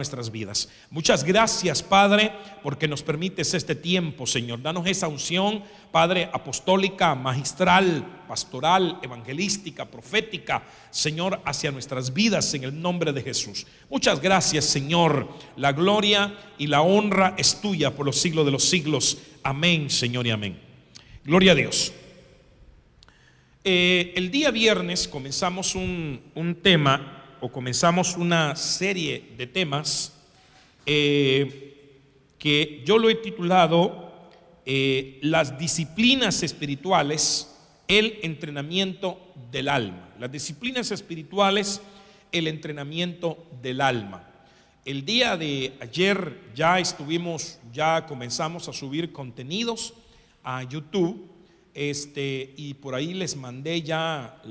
Nuestras vidas. Muchas gracias, Padre, porque nos permites este tiempo, Señor. Danos esa unción, Padre, apostólica, magistral, pastoral, evangelística, profética, Señor, hacia nuestras vidas en el nombre de Jesús. Muchas gracias, Señor. La gloria y la honra es tuya por los siglos de los siglos. Amén, Señor, y amén. Gloria a Dios. El día viernes comenzamos un tema, o comenzamos una serie de temas que yo lo he titulado las disciplinas espirituales, el entrenamiento del alma. Las disciplinas espirituales, el entrenamiento del alma. El día de ayer ya comenzamos a subir contenidos a YouTube. Y por ahí les mandé ya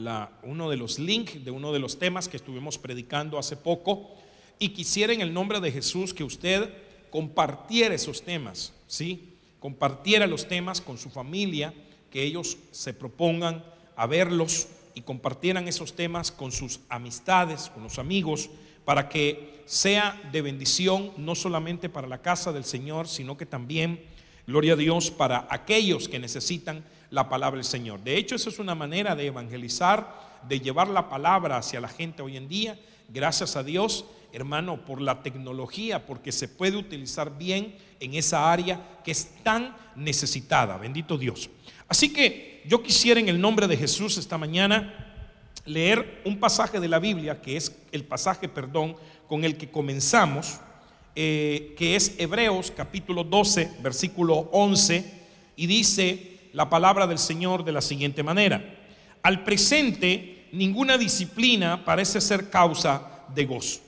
uno de los links de uno de los temas que estuvimos predicando hace poco, y quisiera en el nombre de Jesús que usted compartiera esos temas, ¿sí? Compartiera los temas con su familia, que ellos se propongan a verlos y compartieran esos temas con sus amistades, con los amigos, para que sea de bendición no solamente para la casa del Señor, sino que también, gloria a Dios, para aquellos que necesitan la palabra del Señor. De hecho, eso es una manera de evangelizar, de llevar la palabra hacia la gente hoy en día. Gracias a Dios, hermano, por la tecnología, porque se puede utilizar bien en esa área que es tan necesitada. Bendito Dios. Así que yo quisiera en el nombre de Jesús esta mañana leer un pasaje de la Biblia, que es el pasaje, con el que comenzamos, que es Hebreos capítulo 12, versículo 11, y dice la palabra del Señor de la siguiente manera: al presente ninguna disciplina parece ser causa de gozo.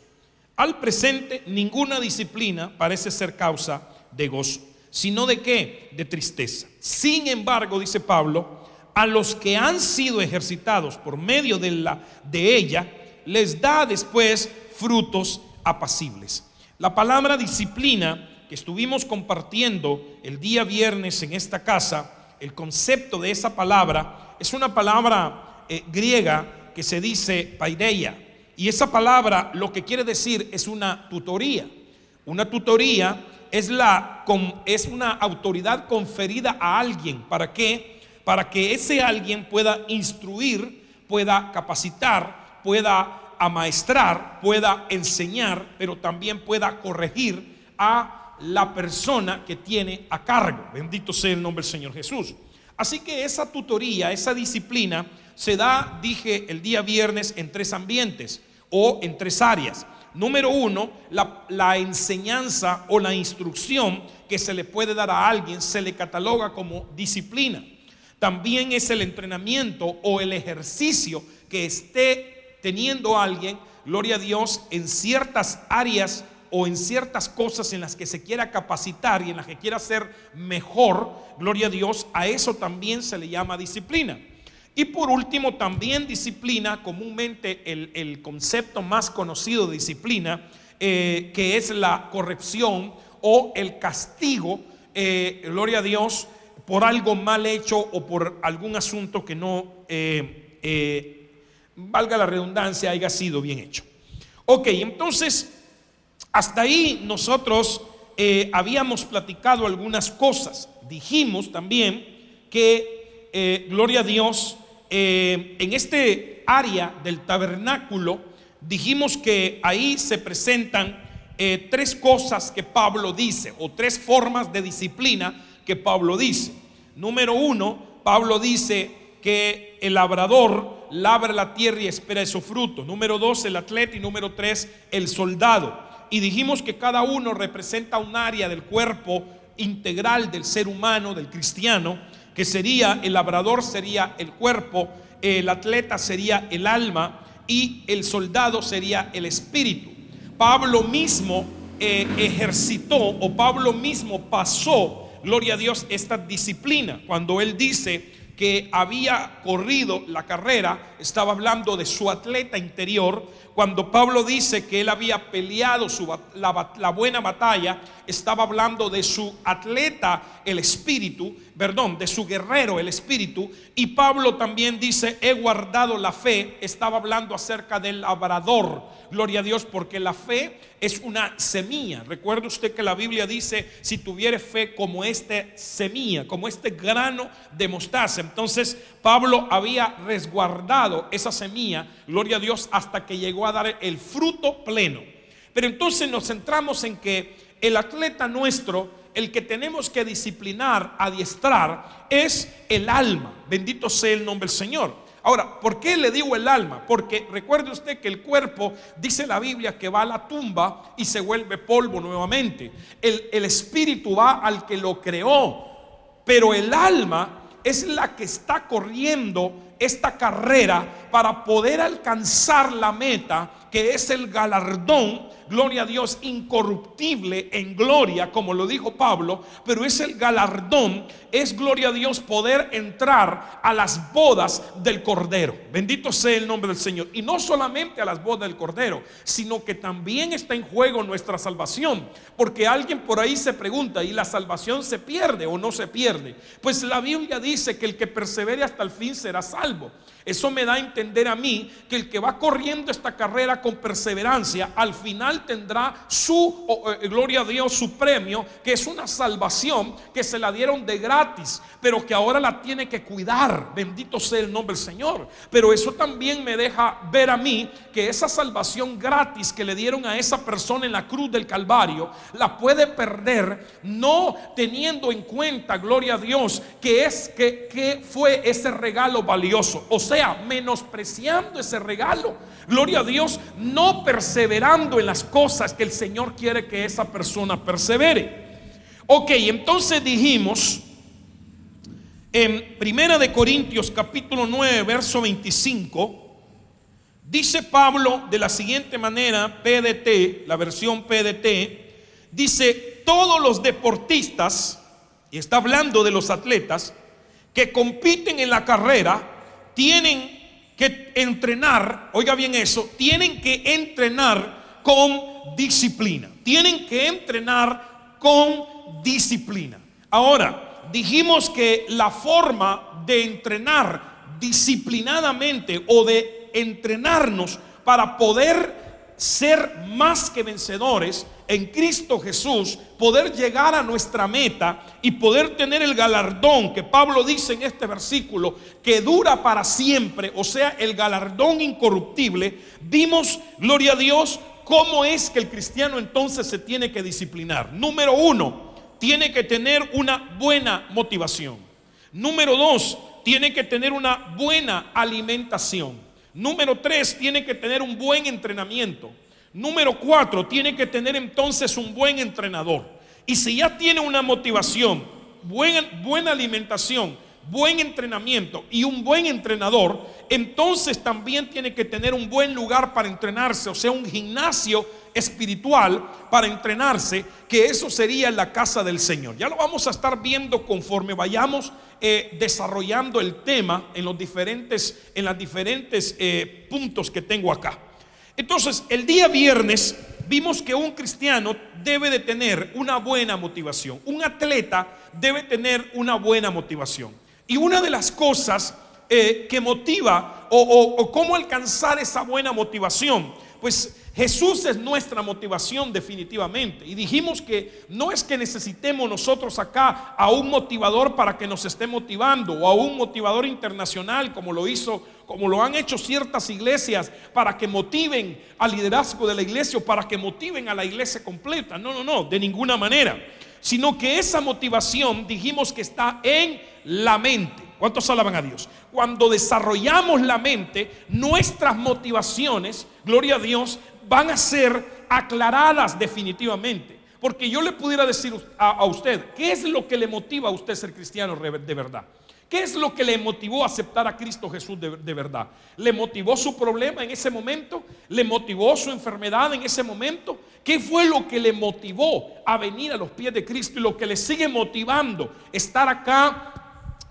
Al presente ninguna disciplina parece ser causa de gozo, sino de ¿qué? De tristeza. Sin embargo, dice Pablo, a los que han sido ejercitados por medio de ella, les da después frutos apacibles. La palabra disciplina que estuvimos compartiendo el día viernes en esta casa, el concepto de esa palabra es una palabra griega que se dice paideia, y esa palabra lo que quiere decir es una tutoría. Una tutoría es una autoridad conferida a alguien. ¿Para qué? Para que ese alguien pueda instruir, pueda capacitar, pueda amaestrar, pueda enseñar, pero también pueda corregir a la persona que tiene a cargo. Bendito sea el nombre del Señor Jesús. Así que esa tutoría, esa disciplina se da, dije el día viernes, en tres ambientes o en tres áreas. Número uno, la enseñanza o la instrucción que se le puede dar a alguien se le cataloga como disciplina. También es el entrenamiento o el ejercicio que esté teniendo alguien, gloria a Dios, en ciertas áreas o en ciertas cosas en las que se quiera capacitar y en las que quiera ser mejor, gloria a Dios, a eso también se le llama disciplina. Y por último, también disciplina, comúnmente el concepto más conocido de disciplina, que es la corrección o el castigo, gloria a Dios, por algo mal hecho o por algún asunto que no, valga la redundancia, haya sido bien hecho. Ok, entonces hasta ahí nosotros habíamos platicado algunas cosas. Dijimos también que, gloria a Dios, en este área del tabernáculo, dijimos que ahí se presentan tres cosas que Pablo dice, o tres formas de disciplina que Pablo dice. Número uno, Pablo dice que el labrador labra la tierra y espera su fruto. Número dos, el atleta. Y número tres, el soldado. Y dijimos que cada uno representa un área del cuerpo integral del ser humano, del cristiano, que sería el labrador, sería el cuerpo, el atleta sería el alma y el soldado sería el espíritu. Pablo mismo ejercitó, o Pablo mismo pasó, gloria a Dios, esta disciplina cuando él dice que había corrido la carrera, estaba hablando de su atleta interior. Cuando Pablo dice que él había peleado la buena batalla, estaba hablando de su atleta, el espíritu, perdón, de su guerrero, el espíritu. Y Pablo también dice, he guardado la fe, estaba hablando acerca del labrador. Gloria a Dios, porque la fe es una semilla. Recuerde usted que la Biblia dice, si tuviere fe como esta semilla, como este grano de mostaza. Entonces Pablo había resguardado esa semilla, gloria a Dios, hasta que llegó a dar el fruto pleno. Pero entonces nos centramos en que el atleta nuestro, el que tenemos que disciplinar, adiestrar, es el alma. Bendito sea el nombre del Señor. Ahora, ¿por qué le digo el alma? Porque recuerde usted que el cuerpo, dice la Biblia, que va a la tumba y se vuelve polvo nuevamente. El espíritu va al que lo creó, pero el alma es la que está corriendo esta carrera para poder alcanzar la meta, que es el galardón, gloria a Dios, incorruptible en gloria, como lo dijo Pablo. Pero es el galardón, es, gloria a Dios, poder entrar a las bodas del Cordero. Bendito sea el nombre del Señor. Y no solamente a las bodas del Cordero, sino que también está en juego nuestra salvación. Porque alguien por ahí se pregunta, ¿y la salvación se pierde o no se pierde? Pues la Biblia dice que el que persevere hasta el fin será salvo. Eso me da a entender a mí que el que va corriendo esta carrera con perseverancia, al final tendrá su, gloria a Dios, su premio, que es una salvación que se la dieron de gratis, pero que ahora la tiene que cuidar. Bendito sea el nombre del Señor. Pero eso también me deja ver a mí que esa salvación gratis que le dieron a esa persona en la cruz del Calvario, la puede perder no teniendo en cuenta, gloria a Dios, que fue ese regalo valioso. O sea, menospreciando ese regalo, gloria a Dios, no perseverando en las cosas que el Señor quiere que esa persona persevere. Ok, entonces dijimos en Primera de Corintios capítulo 9 verso 25, dice Pablo de la siguiente manera, PDT, la versión PDT, dice: todos los deportistas, y está hablando de los atletas que compiten en la carrera, tienen que entrenar, oiga bien eso, tienen que entrenar con disciplina. Tienen que entrenar con disciplina. Ahora, dijimos que la forma de entrenar disciplinadamente o de entrenarnos para poder ser más que vencedores en Cristo Jesús, poder llegar a nuestra meta y poder tener el galardón que Pablo dice en este versículo, que dura para siempre, o sea, el galardón incorruptible. Vimos, gloria a Dios, cómo es que el cristiano entonces se tiene que disciplinar. Número uno, tiene que tener una buena motivación. Número dos, tiene que tener una buena alimentación. Número 3, tiene que tener un buen entrenamiento. Número 4, tiene que tener entonces un buen entrenador. Y si ya tiene una motivación, buena alimentación, buen entrenamiento y un buen entrenador, entonces también tiene que tener un buen lugar para entrenarse, o sea, un gimnasio espiritual para entrenarse, que eso sería la casa del Señor. Ya lo vamos a estar viendo conforme vayamos desarrollando el tema en las diferentes puntos que tengo acá. Entonces, el día viernes vimos que un cristiano debe de tener una buena motivación. Un atleta debe tener una buena motivación. Y una de las cosas que motiva o cómo alcanzar esa buena motivación, pues Jesús es nuestra motivación definitivamente. Y dijimos que no es que necesitemos nosotros acá a un motivador para que nos esté motivando, o a un motivador internacional como lo han hecho ciertas iglesias para que motiven al liderazgo de la iglesia, o para que motiven a la iglesia completa. No, de ninguna manera. Sino que esa motivación, dijimos que está en la mente. ¿Cuántos alaban a Dios? Cuando desarrollamos la mente, nuestras motivaciones, gloria a Dios, van a ser aclaradas definitivamente. Porque yo le pudiera decir a usted, ¿qué es lo que le motiva a usted ser cristiano de verdad? ¿Qué es lo que le motivó a aceptar a Cristo Jesús de verdad? ¿Le motivó su problema en ese momento? ¿Le motivó su enfermedad en ese momento? ¿Qué fue lo que le motivó a venir a los pies de Cristo y lo que le sigue motivando estar acá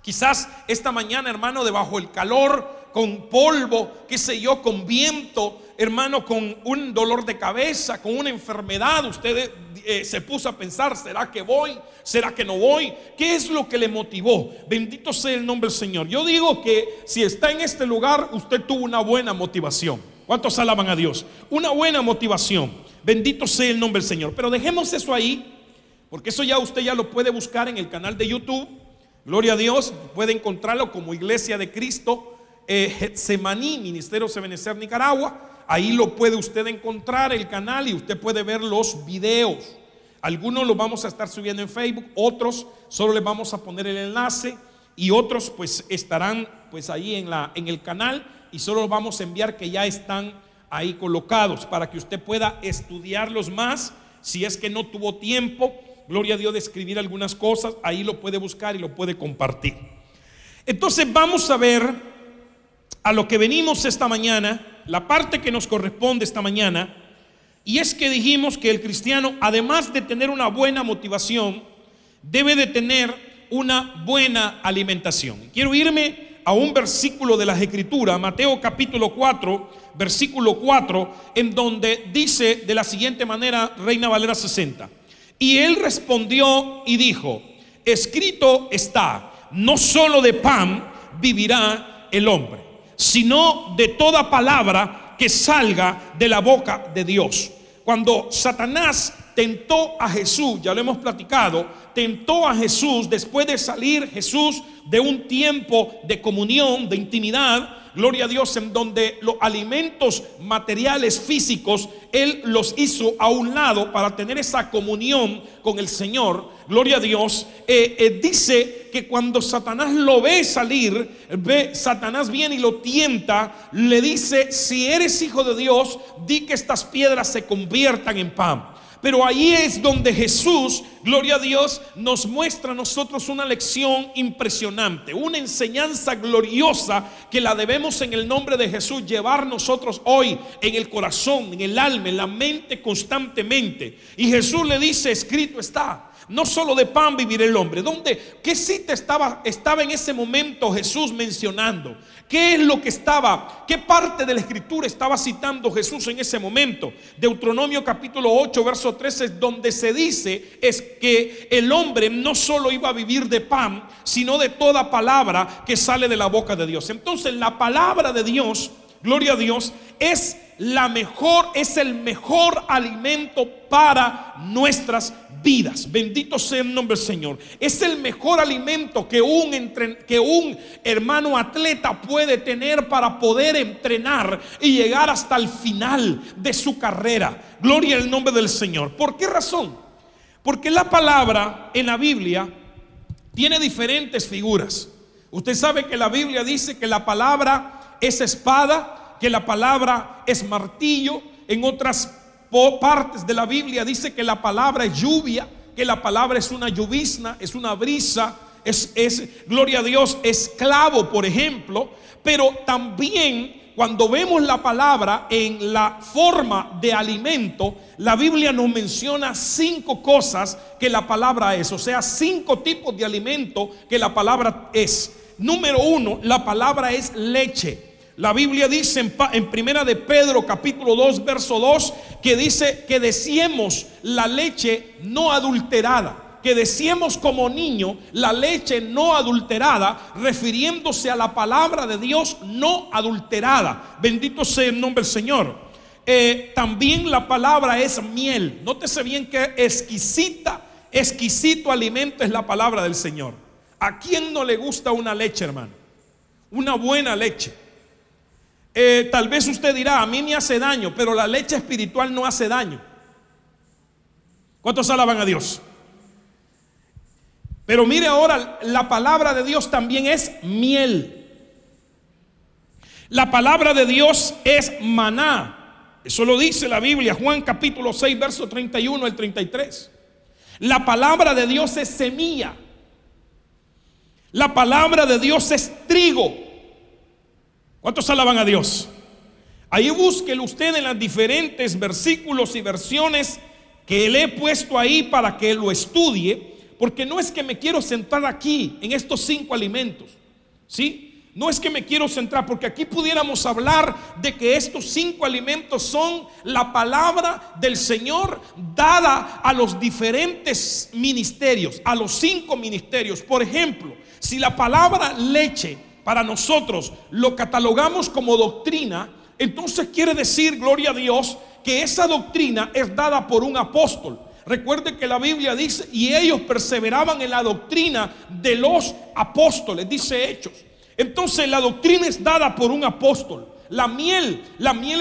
Quizás esta mañana, hermano, debajo del calor, con polvo, qué sé yo, con viento, hermano, con un dolor de cabeza, con una enfermedad, usted se puso a pensar: ¿será que voy? ¿Será que no voy? ¿Qué es lo que le motivó? Bendito sea el nombre del Señor. Yo digo que si está en este lugar, usted tuvo una buena motivación. ¿Cuántos alaban a Dios? Una buena motivación. Bendito sea el nombre del Señor. Pero dejemos eso ahí, porque eso ya usted ya lo puede buscar en el canal de YouTube. Gloria a Dios, puede encontrarlo como Iglesia de Cristo Getsemaní, Ministerio Ebenezer, Nicaragua. Ahí lo puede usted encontrar, el canal, y usted puede ver los videos. Algunos los vamos a estar subiendo en Facebook, otros solo les vamos a poner el enlace, y otros pues estarán pues ahí en el canal, y solo los vamos a enviar que ya están ahí colocados para que usted pueda estudiarlos más. Si es que no tuvo tiempo, gloria a Dios, de escribir algunas cosas, ahí lo puede buscar y lo puede compartir. Entonces vamos a ver a lo que venimos esta mañana, la parte que nos corresponde esta mañana, y es que dijimos que el cristiano, además de tener una buena motivación, debe de tener una buena alimentación. Quiero irme a un versículo de las Escrituras, Mateo capítulo 4, versículo 4, en donde dice de la siguiente manera, Reina Valera 60: y él respondió y dijo: escrito está, no solo de pan vivirá el hombre, sino de toda palabra que salga de la boca de Dios. Cuando Satanás tentó a Jesús, ya lo hemos platicado, tentó a Jesús después de salir Jesús de un tiempo de comunión, de intimidad, gloria a Dios, en donde los alimentos materiales físicos Él los hizo a un lado para tener esa comunión con el Señor. Gloria a Dios. Dice que cuando Satanás lo ve salir, Satanás viene y lo tienta, le dice: si eres hijo de Dios, di que estas piedras se conviertan en pan. Pero ahí es donde Jesús, gloria a Dios, nos muestra a nosotros una lección impresionante, una enseñanza gloriosa que la debemos en el nombre de Jesús llevar nosotros hoy en el corazón, en el alma, en la mente constantemente. Y Jesús le dice: escrito está, no solo de pan vivirá el hombre. ¿Dónde? ¿Qué cita estaba en ese momento Jesús mencionando? ¿Qué es lo que estaba? ¿Qué parte de la escritura estaba citando Jesús en ese momento? Deuteronomio capítulo 8 verso 13, es donde se dice es que el hombre no solo iba a vivir de pan, sino de toda palabra que sale de la boca de Dios. Entonces la palabra de Dios, gloria a Dios, es el mejor alimento para nuestras vidas. Bendito sea el nombre del Señor. Es el mejor alimento que un hermano atleta puede tener para poder entrenar y llegar hasta el final de su carrera. Gloria al nombre del Señor. ¿Por qué razón? Porque la palabra en la Biblia tiene diferentes figuras. Usted sabe que la Biblia dice que la palabra es espada, que la palabra es martillo. En otras partes de la Biblia dice que la palabra es lluvia, que la palabra es una llovizna, es una brisa, es gloria a Dios, esclavo, por ejemplo. Pero también cuando vemos la palabra en la forma de alimento, la Biblia nos menciona 5 cosas que la palabra es, o sea, 5 tipos de alimento que la palabra es. Número 1, la palabra es leche. La Biblia dice en primera de Pedro capítulo 2 verso 2 que dice que deseemos la leche no adulterada, que deseemos como niño la leche no adulterada, refiriéndose a la palabra de Dios no adulterada. Bendito sea el nombre del Señor. También la palabra es miel. Nótese bien que exquisito alimento es la palabra del Señor. ¿A quién no le gusta una leche, hermano? Una buena leche. Tal vez usted dirá: a mí me hace daño, pero la leche espiritual no hace daño. ¿Cuántos alaban a Dios? Pero mire ahora, la palabra de Dios también es miel. La palabra de Dios es maná. Eso lo dice la Biblia, Juan capítulo 6 verso 31 al 33. La palabra de Dios es semilla. La palabra de Dios es trigo. ¿Cuántos alaban a Dios? Ahí búsquelo usted en los diferentes versículos y versiones que le he puesto ahí para que lo estudie, Porque no es que me quiero centrar aquí en estos 5 alimentos, ¿sí? No es que me quiero centrar, porque aquí pudiéramos hablar de que estos 5 alimentos son la palabra del Señor dada a los diferentes ministerios, a los 5 ministerios. Por ejemplo, si la palabra leche para nosotros lo catalogamos como doctrina, entonces quiere decir, gloria a Dios, que esa doctrina es dada por un apóstol. Recuerde que la Biblia dice, y ellos perseveraban en la doctrina de los apóstoles, dice Hechos. Entonces la doctrina es dada por un apóstol. La miel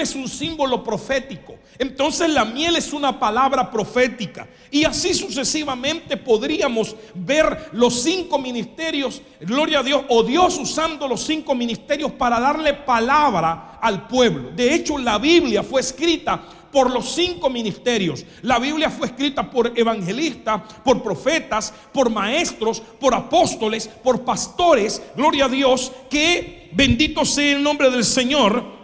es un símbolo profético. Entonces la miel es una palabra profética. Y así sucesivamente podríamos ver los 5 ministerios, gloria a Dios, o Dios usando los 5 ministerios para darle palabra al pueblo. De hecho, la Biblia fue escrita por los 5 ministerios. La Biblia fue escrita por evangelistas, por profetas, por maestros, por apóstoles, por pastores, gloria a Dios, que bendito sea el nombre del Señor,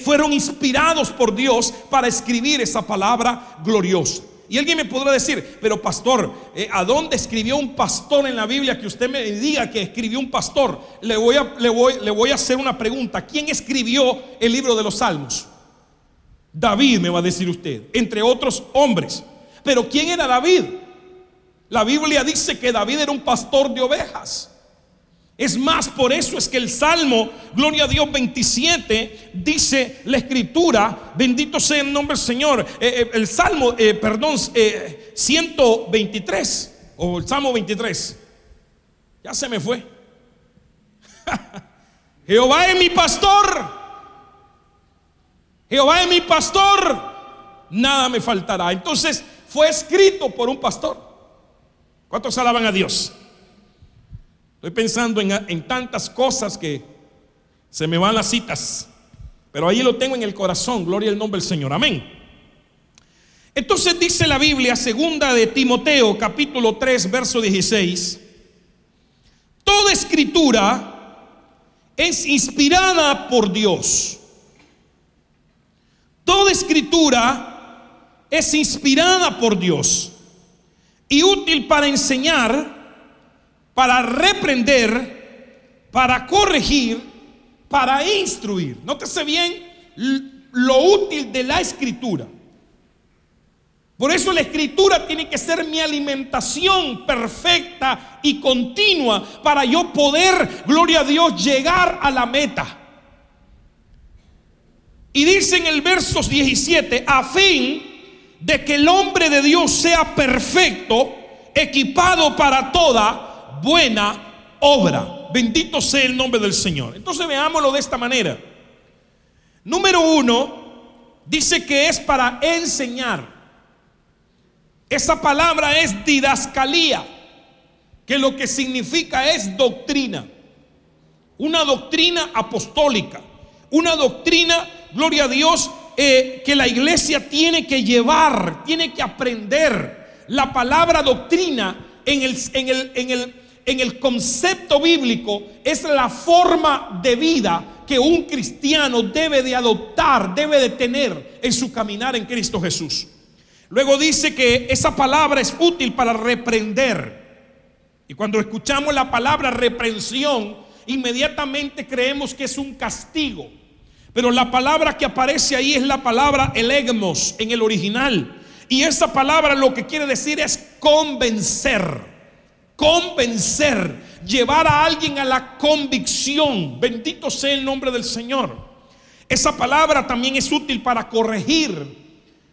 fueron inspirados por Dios para escribir esa palabra gloriosa. Y alguien me podrá decir, pero pastor, ¿a dónde escribió un pastor en la Biblia? Que usted me diga que escribió un pastor. Le voy a hacer una pregunta. ¿Quién escribió el libro de los Salmos? David, me va a decir usted, entre otros hombres. Pero ¿quién era David? La Biblia dice que David era un pastor de ovejas. Es más, por eso es que el Salmo, gloria a Dios, 27, dice la Escritura, bendito sea el nombre del Señor. El Salmo, 123, o el Salmo 23, ya se me fue. Jehová es mi pastor. Jehová es mi pastor, nada me faltará. Entonces fue escrito por un pastor. ¿Cuántos alaban a Dios? Estoy pensando en tantas cosas que se me van las citas, pero ahí lo tengo en el corazón, gloria al nombre del Señor, amén. Entonces dice la Biblia, segunda de Timoteo, capítulo 3, verso 16: toda escritura es inspirada por Dios. Toda escritura es inspirada por Dios y útil para enseñar, para reprender, para corregir, para instruir. Nótese bien lo útil de la escritura. Por eso la escritura tiene que ser mi alimentación perfecta y continua para yo poder, gloria a Dios, llegar a la meta. Y dice en el verso 17, a fin de que el hombre de Dios sea perfecto, equipado para toda buena obra. Bendito sea el nombre del Señor. Entonces veámoslo de esta manera. Número 1, dice que es para enseñar. Esa palabra es didascalía, que lo que significa es doctrina. Una doctrina apostólica, una doctrina, gloria a Dios, que la iglesia tiene que llevar, tiene que aprender. La palabra doctrina en el concepto bíblico es la forma de vida que un cristiano debe de adoptar, debe de tener en su caminar en Cristo Jesús. Luego dice que esa palabra es útil para reprender. Y cuando escuchamos la palabra reprensión, inmediatamente creemos que es un castigo. Pero la palabra que aparece ahí es la palabra elegmos en el original. Y esa palabra lo que quiere decir es convencer. Convencer, llevar a alguien a la convicción. Bendito sea el nombre del Señor. Esa palabra también es útil para corregir.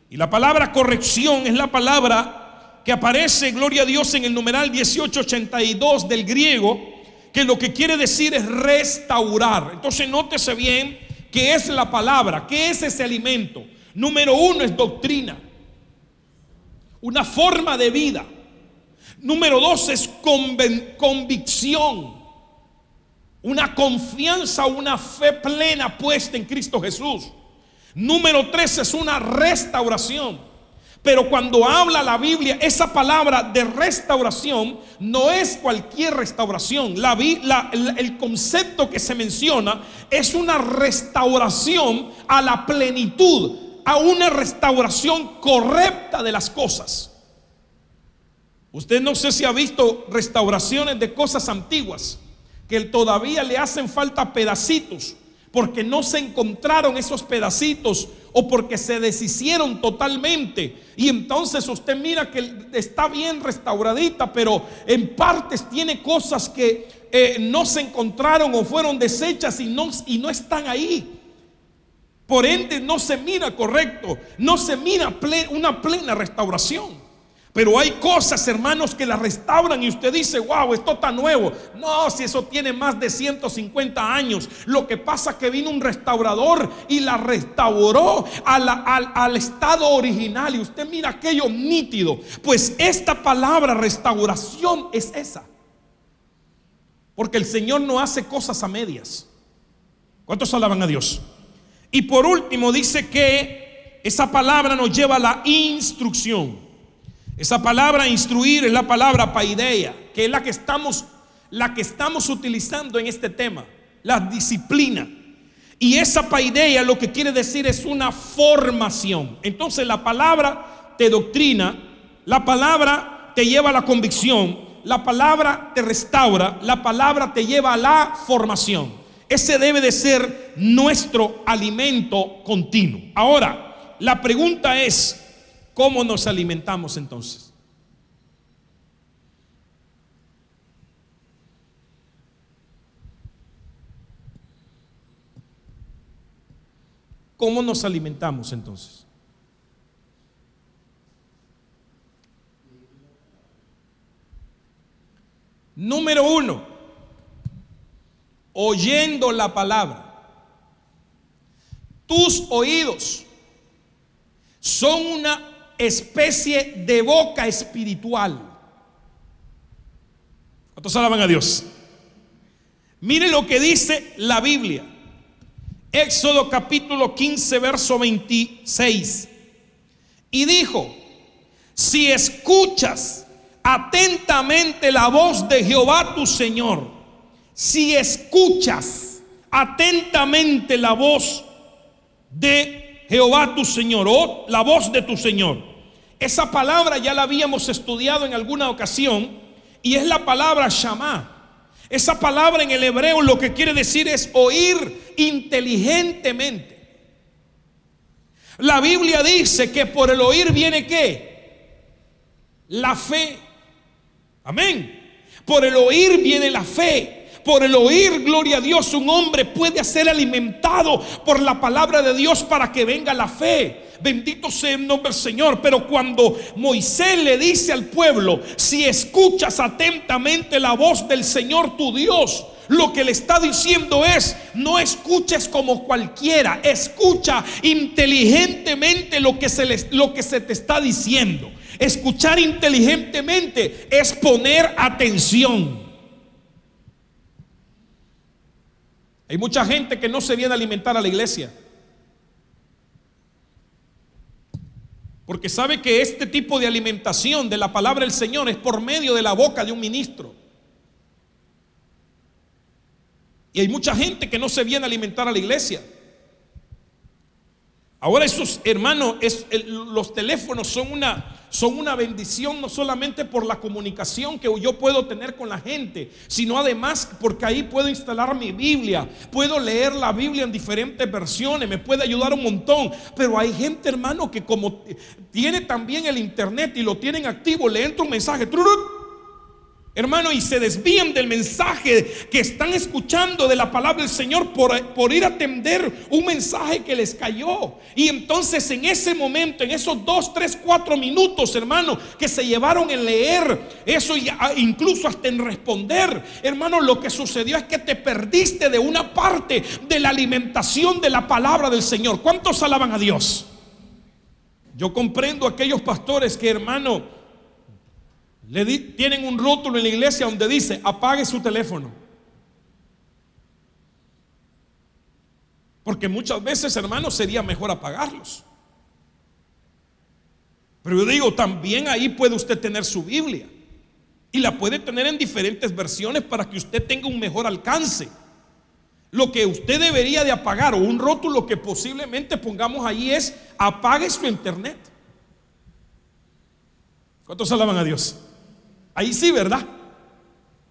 Y la palabra corrección es la palabra que aparece, gloria a Dios, en el numeral 1882 del griego, que lo que quiere decir es restaurar. Entonces nótese bien qué es la palabra, qué es ese alimento. Número 1 es doctrina, una forma de vida. Número 2 es convicción, una confianza, una fe plena puesta en Cristo Jesús. Número 3 es una restauración. Pero cuando habla la Biblia, esa palabra de restauración no es cualquier restauración. El concepto que se menciona es una restauración a la plenitud, a una restauración correcta de las cosas. Usted no sé si ha visto restauraciones de cosas antiguas que todavía le hacen falta pedacitos porque no se encontraron esos pedacitos o porque se deshicieron totalmente, y entonces usted mira que está bien restauradita, pero en partes tiene cosas que no se encontraron o fueron deshechas y no están ahí. Por ende no se mira correcto, no se mira una plena restauración. Pero hay cosas, hermanos, que la restauran y usted dice: wow, esto está nuevo. No, si eso tiene más de 150 años. Lo que pasa es que vino un restaurador y la restauró al estado original. Y usted mira aquello nítido. Pues esta palabra restauración es esa. Porque el Señor no hace cosas a medias. ¿Cuántos alaban a Dios? Y por último dice que esa palabra nos lleva a la instrucción. Esa palabra instruir es la palabra paideia, que es la que estamos utilizando en este tema, la disciplina. Y esa paideia lo que quiere decir es una formación. Entonces la palabra te doctrina, la palabra te lleva a la convicción, la palabra te restaura, la palabra te lleva a la formación. Ese debe de ser nuestro alimento continuo. Ahora, la pregunta es: ¿cómo nos alimentamos entonces? ¿Cómo nos alimentamos entonces? Número 1, oyendo la palabra. Tus oídos son una especie de boca espiritual. ¿Cuántos alaban a Dios? Mire lo que dice la Biblia. Éxodo capítulo 15 verso 26. Y dijo: si escuchas atentamente la voz de Jehová tu Señor, si escuchas atentamente la voz de Jehová tu Señor, o la voz de tu Señor. Esa palabra ya la habíamos estudiado en alguna ocasión y es la palabra Shamá. Esa palabra en el hebreo lo que quiere decir es oír inteligentemente. La Biblia dice que por el oír viene ¿qué? La fe. Amén. Por el oír viene la fe. Por el oír, gloria a Dios, un hombre puede ser alimentado por la palabra de Dios para que venga la fe. Bendito sea el nombre del Señor. Pero cuando Moisés le dice al pueblo: si escuchas atentamente la voz del Señor tu Dios, lo que le está diciendo es: no escuches como cualquiera, escucha inteligentemente lo que se te está diciendo. Escuchar inteligentemente es poner atención. Hay mucha gente que no se viene a alimentar a la iglesia porque sabe que este tipo de alimentación de la palabra del Señor es por medio de la boca de un ministro. Y hay mucha gente que no se viene a alimentar a la iglesia. Ahora esos hermanos, los teléfonos son una bendición, no solamente por la comunicación que yo puedo tener con la gente, sino además porque ahí puedo instalar mi Biblia, puedo leer la Biblia en diferentes versiones, me puede ayudar un montón. Pero hay gente, hermano, que como tiene también el internet y lo tienen activo, le entra un mensaje, hermano, y se desvían del mensaje que están escuchando de la palabra del Señor por ir a atender un mensaje que les cayó. Y entonces en ese momento, en esos 2, 3, 4 minutos, hermano, que se llevaron en leer eso, incluso hasta en responder, hermano, lo que sucedió es que te perdiste de una parte de la alimentación de la palabra del Señor. ¿Cuántos alaban a Dios? Yo comprendo a aquellos pastores que, hermano, tienen un rótulo en la iglesia donde dice: apague su teléfono. Porque muchas veces, hermanos, sería mejor apagarlos. Pero yo digo, también ahí puede usted tener su Biblia y la puede tener en diferentes versiones para que usted tenga un mejor alcance. Lo que usted debería de apagar, o un rótulo que posiblemente pongamos ahí, es: apague su internet. ¿Cuántos alaban a Dios? Ahí sí, ¿verdad?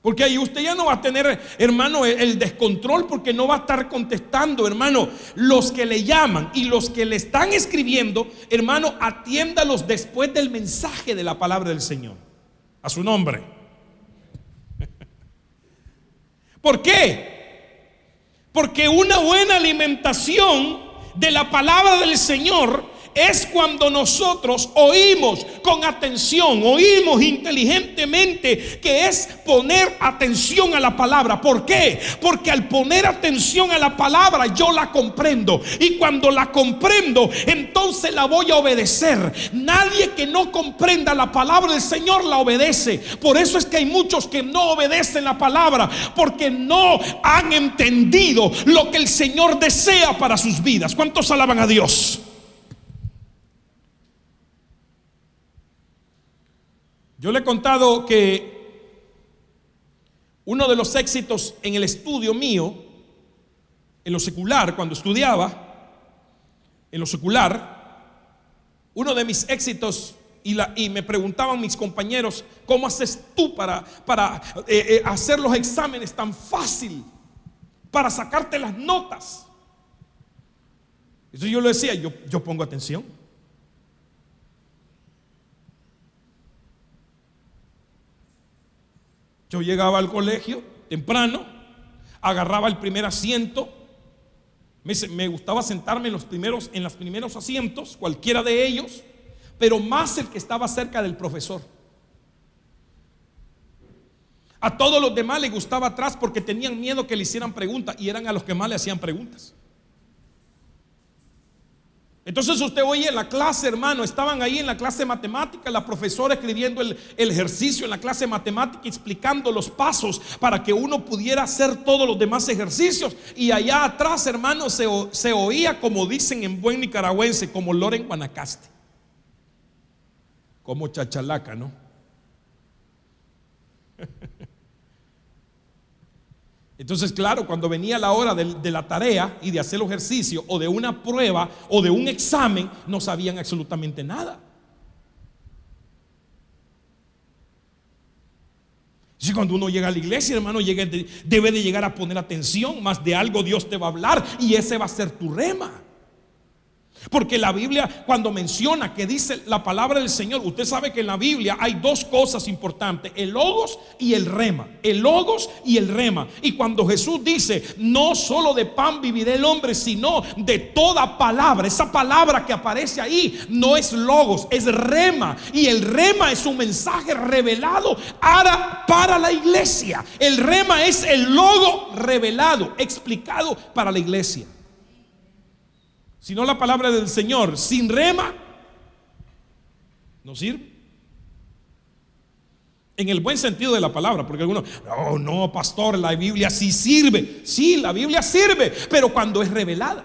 Porque ahí usted ya no va a tener, hermano, el descontrol, porque no va a estar contestando, hermano. Los que le llaman y los que le están escribiendo, hermano, atiéndalos después del mensaje de la palabra del Señor. A su nombre. ¿Por qué? Porque una buena alimentación de la palabra del Señor es cuando nosotros oímos con atención, oímos inteligentemente, que es poner atención a la palabra. ¿Por qué? Porque al poner atención a la palabra yo la comprendo, y cuando la comprendo entonces la voy a obedecer. Nadie que no comprenda la palabra del Señor la obedece. Por eso es que hay muchos que no obedecen la palabra, porque no han entendido lo que el Señor desea para sus vidas. ¿Cuántos alaban a Dios? Yo le he contado que uno de los éxitos en el estudio mío, en lo secular, cuando estudiaba, en lo secular, uno de mis éxitos, y me preguntaban mis compañeros, ¿cómo haces tú para hacer los exámenes tan fácil, para sacarte las notas? Entonces yo le decía, yo pongo atención. Yo llegaba al colegio temprano, agarraba el primer asiento. Me gustaba sentarme en los primeros asientos, cualquiera de ellos, pero más el que estaba cerca del profesor. A todos los demás les gustaba atrás porque tenían miedo que le hicieran preguntas, y eran a los que más le hacían preguntas. Entonces usted oye en la clase, hermano, estaban ahí en la clase de matemática, la profesora escribiendo el ejercicio en la clase de matemática, explicando los pasos para que uno pudiera hacer todos los demás ejercicios. Y allá atrás, hermano, se oía, como dicen en buen nicaragüense, como lora en Guanacaste, como chachalaca, ¿no? Entonces, claro, cuando venía la hora de la tarea y de hacer el ejercicio, o de una prueba, o de un examen, no sabían absolutamente nada. Si cuando uno llega a la iglesia, hermano, debe de llegar a poner atención. Más de algo Dios te va a hablar, y ese va a ser tu rema. Porque la Biblia, cuando menciona, que dice la palabra del Señor, usted sabe que en la Biblia hay dos cosas importantes: el logos y el rema. El logos y el rema. Y cuando Jesús dice, no solo de pan vivirá el hombre, sino de toda palabra, esa palabra que aparece ahí no es logos, es rema. Y el rema es un mensaje revelado para la iglesia. El rema es el logo revelado, explicado para la iglesia. Si no, la palabra del Señor sin rema no sirve. En el buen sentido de la palabra, porque algunos, no, pastor, la Biblia sí sirve. Sí, la Biblia sirve, pero cuando es revelada.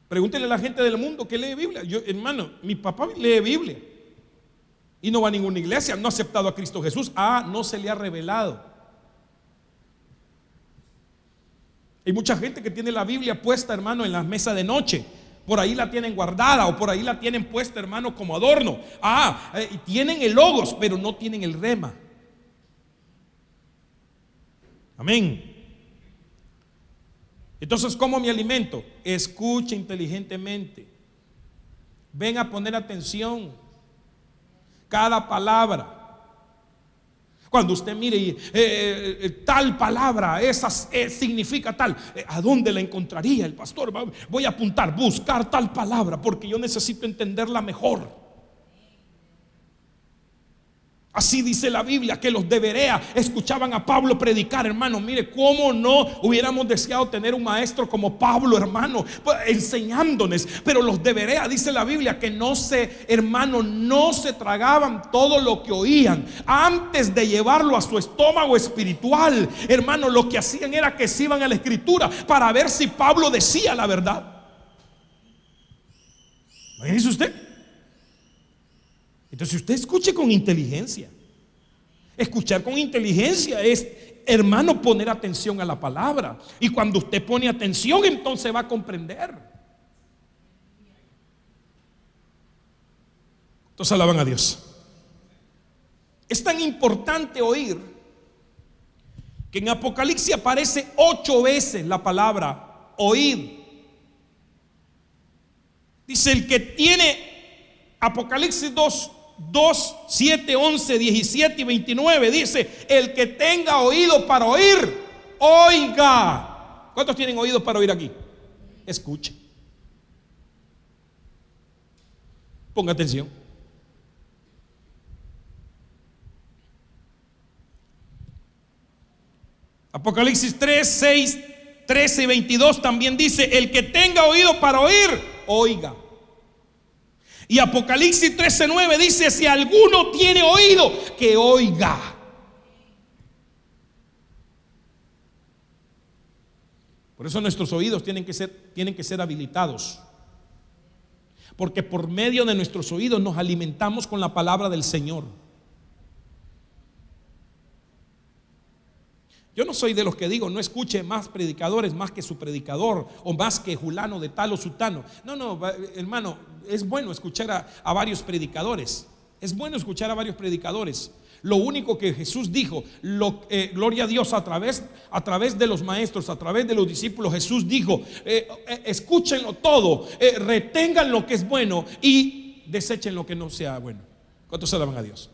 Pregúntenle a la gente del mundo que lee Biblia. Yo, hermano, mi papá lee Biblia y no va a ninguna iglesia, no ha aceptado a Cristo Jesús. No se le ha revelado. Hay mucha gente que tiene la Biblia puesta, hermano, en la mesa de noche. Por ahí la tienen guardada, o por ahí la tienen puesta, hermano, como adorno. Tienen el logos, pero no tienen el rema. Amén. Entonces, ¿cómo me alimento? Escucha inteligentemente. Ven a poner atención. Cada palabra. Cuando usted mire tal palabra, esa significa tal, ¿a dónde la encontraría el pastor? Voy a apuntar, buscar tal palabra, porque yo necesito entenderla mejor. Así dice la Biblia, que los de Berea escuchaban a Pablo predicar, hermano. Mire, cómo no hubiéramos deseado tener un maestro como Pablo, hermano, enseñándonos. Pero los de Berea, dice la Biblia, que no se tragaban todo lo que oían. Antes de llevarlo a su estómago espiritual, hermano, lo que hacían era que se iban a la escritura para ver si Pablo decía la verdad. ¿Me dice usted? Entonces usted escuche con inteligencia. Escuchar con inteligencia es, hermano, poner atención a la palabra. Y cuando usted pone atención, entonces va a comprender. Entonces alaban a Dios. Es tan importante oír que en Apocalipsis aparece 8 veces la palabra oír. Dice el que tiene, Apocalipsis 2, 7, 11, 17 y 29, dice: el que tenga oído para oír, oiga. ¿Cuántos tienen oídos para oír aquí? Escuche. Ponga atención. Apocalipsis 3, 6, 13 y 22 también dice: el que tenga oído para oír, oiga. Y Apocalipsis 13, 9 dice: si alguno tiene oído, que oiga. Por eso nuestros oídos tienen que ser habilitados, porque por medio de nuestros oídos nos alimentamos con la palabra del Señor. Yo no soy de los que digo: no escuche más predicadores más que su predicador, o más que fulano de tal o sutano. No, hermano, es bueno escuchar a varios predicadores. Es bueno escuchar a varios predicadores. Lo único que Jesús dijo, gloria a Dios, a través de los maestros, a través de los discípulos, Jesús dijo: escúchenlo todo, retengan lo que es bueno y desechen lo que no sea bueno. ¿Cuántos alaban a Dios?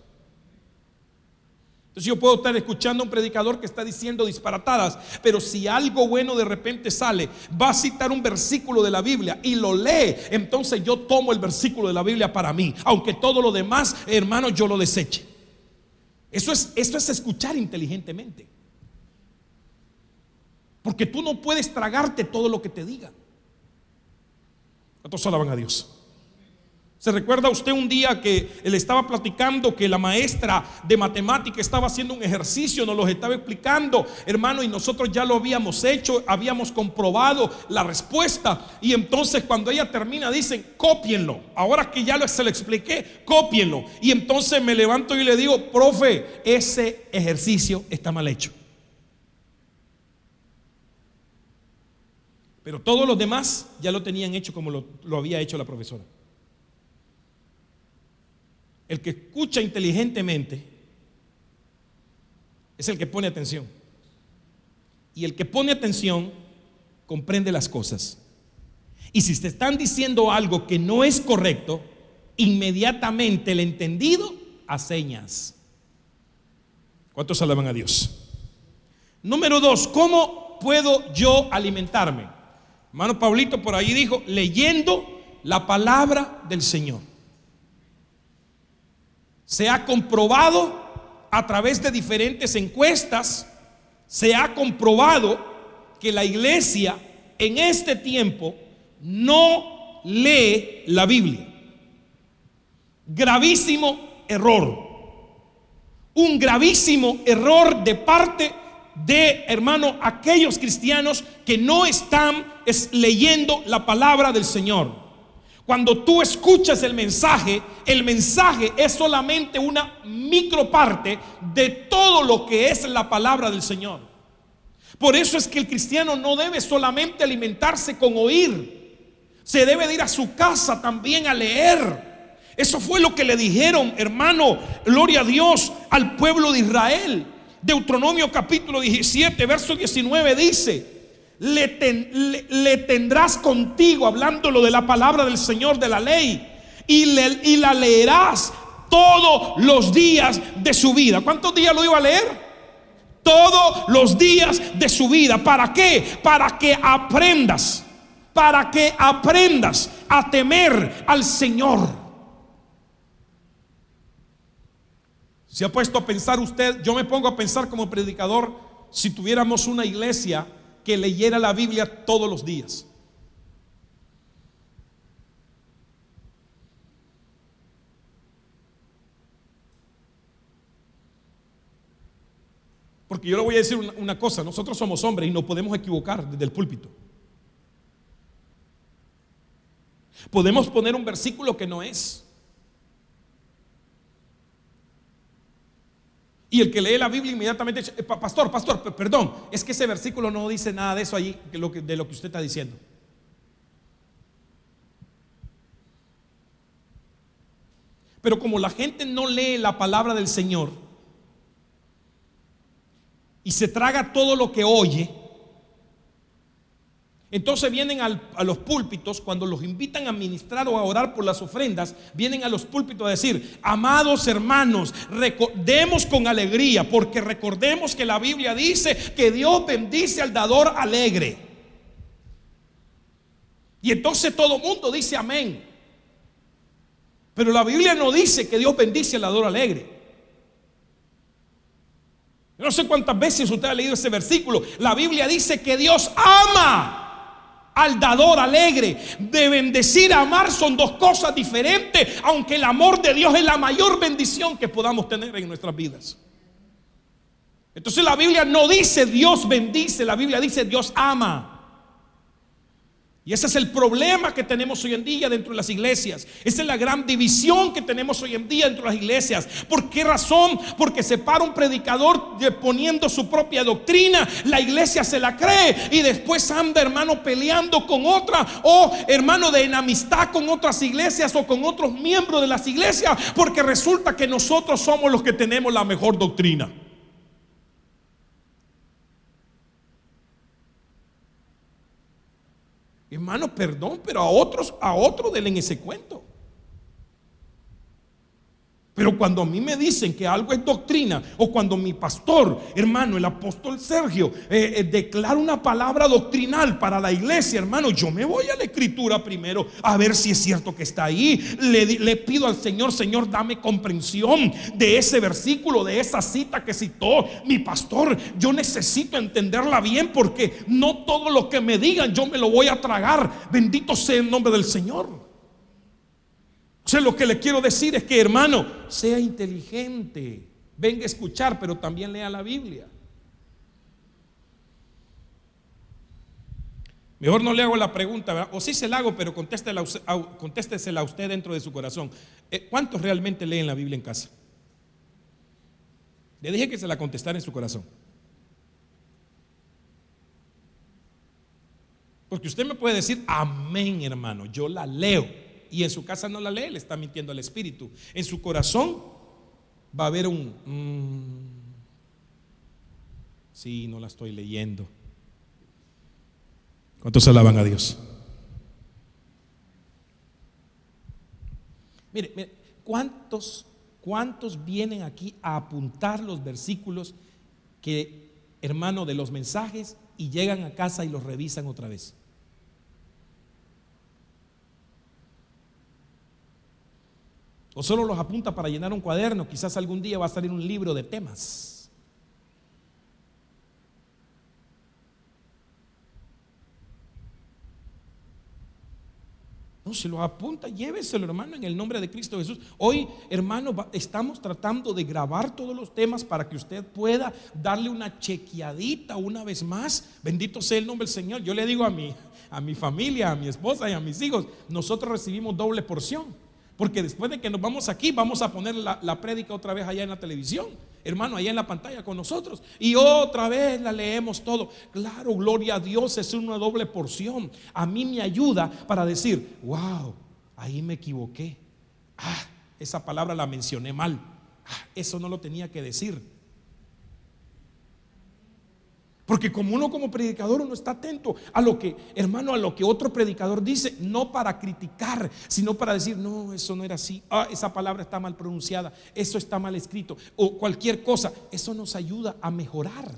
Entonces yo puedo estar escuchando a un predicador que está diciendo disparatadas, pero si algo bueno de repente sale, va a citar un versículo de la Biblia y lo lee, entonces yo tomo el versículo de la Biblia para mí, aunque todo lo demás, hermano, yo lo deseche. Esto es escuchar inteligentemente, porque tú no puedes tragarte todo lo que te digan. ¿Cuántos alaban a Dios? ¿Se recuerda usted un día que él estaba platicando que la maestra de matemática estaba haciendo un ejercicio, nos lo estaba explicando, hermano, y nosotros ya lo habíamos hecho, habíamos comprobado la respuesta, y entonces cuando ella termina dicen: cópienlo. Ahora que ya se lo expliqué, cópienlo. Y entonces me levanto y le digo: profe, ese ejercicio está mal hecho. Pero todos los demás ya lo tenían hecho como lo había hecho la profesora. El que escucha inteligentemente es el que pone atención. Y el que pone atención comprende las cosas. Y si te están diciendo algo que no es correcto, inmediatamente el entendido a señas. ¿Cuántos alaban a Dios? Número 2, ¿cómo puedo yo alimentarme? Hermano Pablito por ahí dijo: leyendo la palabra del Señor. Se ha comprobado a través de diferentes encuestas, se ha comprobado que la iglesia en este tiempo no lee la Biblia. Gravísimo error. Un gravísimo error de parte de, hermano, aquellos cristianos que no están leyendo la palabra del Señor. Cuando tú escuchas el mensaje es solamente una microparte de todo lo que es la palabra del Señor. Por eso es que el cristiano no debe solamente alimentarse con oír, se debe de ir a su casa también a leer. Eso fue lo que le dijeron, hermano, gloria a Dios, al pueblo de Israel. Deuteronomio capítulo 17, verso 19 dice: le tendrás contigo, hablándolo de la palabra del Señor, de la ley, y la leerás todos los días de su vida. ¿Cuántos días lo iba a leer? Todos los días de su vida. ¿Para qué? Para que aprendas a temer al Señor. ¿Se ha puesto a pensar usted? Yo me pongo a pensar como predicador, si tuviéramos una iglesia que leyera la Biblia todos los días. Porque yo le voy a decir una cosa: nosotros somos hombres y nos podemos equivocar desde el púlpito. Podemos poner un versículo que no es. Y el que lee la Biblia inmediatamente dice: pastor, perdón, es que ese versículo no dice nada de eso allí, de lo que usted está diciendo. Pero como la gente no lee la palabra del Señor y se traga todo lo que oye, entonces vienen a los púlpitos, cuando los invitan a ministrar o a orar por las ofrendas, vienen a los púlpitos a decir: amados hermanos, demos con alegría, porque recordemos que la Biblia dice que Dios bendice al dador alegre. Y entonces todo el mundo dice amén. Pero la Biblia no dice que Dios bendice al dador alegre. Yo no sé cuántas veces usted ha leído ese versículo. La Biblia dice que Dios ama al dador alegre. De bendecir a amar son dos cosas diferentes, aunque el amor de Dios es la mayor bendición que podamos tener en nuestras vidas. Entonces la Biblia no dice Dios bendice, la Biblia dice Dios ama. Y ese es el problema que tenemos hoy en día dentro de las iglesias. Esa es la gran división que tenemos hoy en día dentro de las iglesias. ¿Por qué razón? Porque se para un predicador poniendo su propia doctrina, la iglesia se la cree y después anda, hermano, peleando con otra, o hermano, de enemistad con otras iglesias o con otros miembros de las iglesias, porque resulta que nosotros somos los que tenemos la mejor doctrina. Hermano, perdón, pero a otros denle en ese cuento. Pero cuando a mí me dicen que algo es doctrina, o cuando mi pastor, hermano, el apóstol Sergio, declara una palabra doctrinal para la iglesia, hermano, yo me voy a la escritura primero a ver si es cierto que está ahí. Le pido al Señor: Señor, dame comprensión de ese versículo, de esa cita que citó mi pastor. Yo necesito entenderla bien, porque no todo lo que me digan yo me lo voy a tragar. Bendito sea el nombre del Señor. O sea, lo que le quiero decir es que, hermano, sea inteligente, venga a escuchar, pero también lea la Biblia. Mejor no le hago la pregunta, ¿verdad? O sí se la hago, pero contéstesela a usted dentro de su corazón. ¿Cuántos realmente leen la Biblia en casa? Le dije que se la contestara en su corazón. Porque usted me puede decir: amén, hermano, yo la leo. Y en su casa no la lee, le está mintiendo al Espíritu. En su corazón va a haber sí, no la estoy leyendo. ¿Cuántos alaban a Dios? Mire, ¿cuántos vienen aquí a apuntar los versículos que, hermano, de los mensajes, y llegan a casa y los revisan otra vez? O solo los apunta para llenar un cuaderno. Quizás algún día va a salir un libro de temas. No, si lo apunta, lléveselo, hermano, en el nombre de Cristo Jesús. Hoy, hermano, estamos tratando de grabar todos los temas para que usted pueda darle una chequeadita una vez más. Bendito sea el nombre del Señor. Yo le digo a mi familia, a mi esposa y a mis hijos: nosotros recibimos doble porción. Porque después de que nos vamos aquí, vamos a poner la prédica otra vez allá en la televisión, hermano, allá en la pantalla con nosotros, y otra vez la leemos todo. Claro, gloria a Dios, es una doble porción. A mí me ayuda para decir: wow, ahí me equivoqué. Esa palabra la mencioné mal. Eso no lo tenía que decir. Porque como uno, como predicador, uno está atento a lo que, hermano, a lo que otro predicador dice, no para criticar, sino para decir: no, eso no era así, esa palabra está mal pronunciada, eso está mal escrito, o cualquier cosa. Eso nos ayuda a mejorar.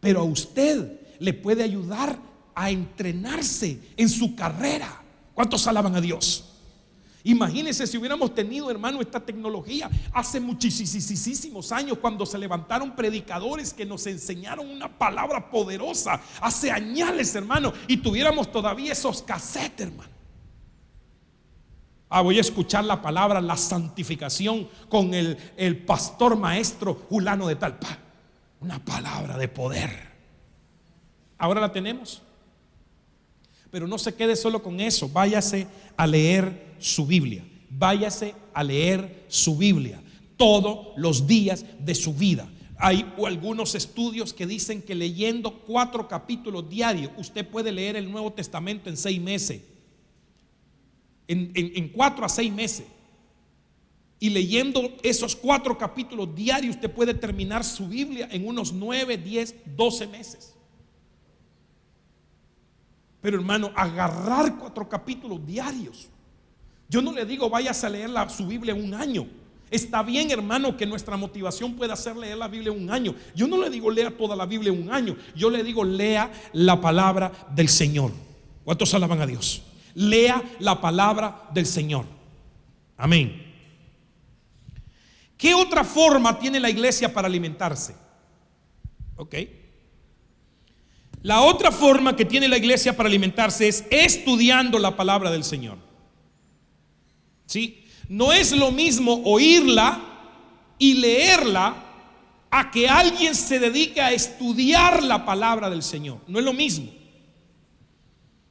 Pero a usted le puede ayudar a entrenarse en su carrera. ¿Cuántos alaban a Dios? Imagínense si hubiéramos tenido, hermano, esta tecnología hace muchísimos años, cuando se levantaron predicadores que nos enseñaron una palabra poderosa hace años, hermano, y tuviéramos todavía esos cassettes, hermano. Voy a escuchar la palabra, la santificación, con el pastor maestro fulano de tal. Una palabra de poder. Ahora la tenemos. Pero no se quede solo con eso. Váyase a leer su Biblia. Váyase a leer su Biblia todos los días de su vida. Hay algunos estudios que dicen que leyendo 4 capítulos diarios, usted puede leer el Nuevo Testamento en 6 meses. en 4 a 6 meses. Y leyendo esos 4 capítulos diarios, usted puede terminar su Biblia en unos 9, 10, 12 meses. Pero hermano, agarrar 4 capítulos diarios. Yo no le digo váyase a leer su Biblia en un año. Está bien, hermano, que nuestra motivación pueda ser leer la Biblia en un año. Yo no le digo lea toda la Biblia en un año. Yo le digo lea la palabra del Señor. ¿Cuántos alaban a Dios? Lea la palabra del Señor. Amén. ¿Qué otra forma tiene la iglesia para alimentarse? Ok. La otra forma que tiene la iglesia para alimentarse es estudiando la palabra del Señor. ¿Sí? No es lo mismo oírla y leerla a que alguien se dedique a estudiar la palabra del Señor. No es lo mismo.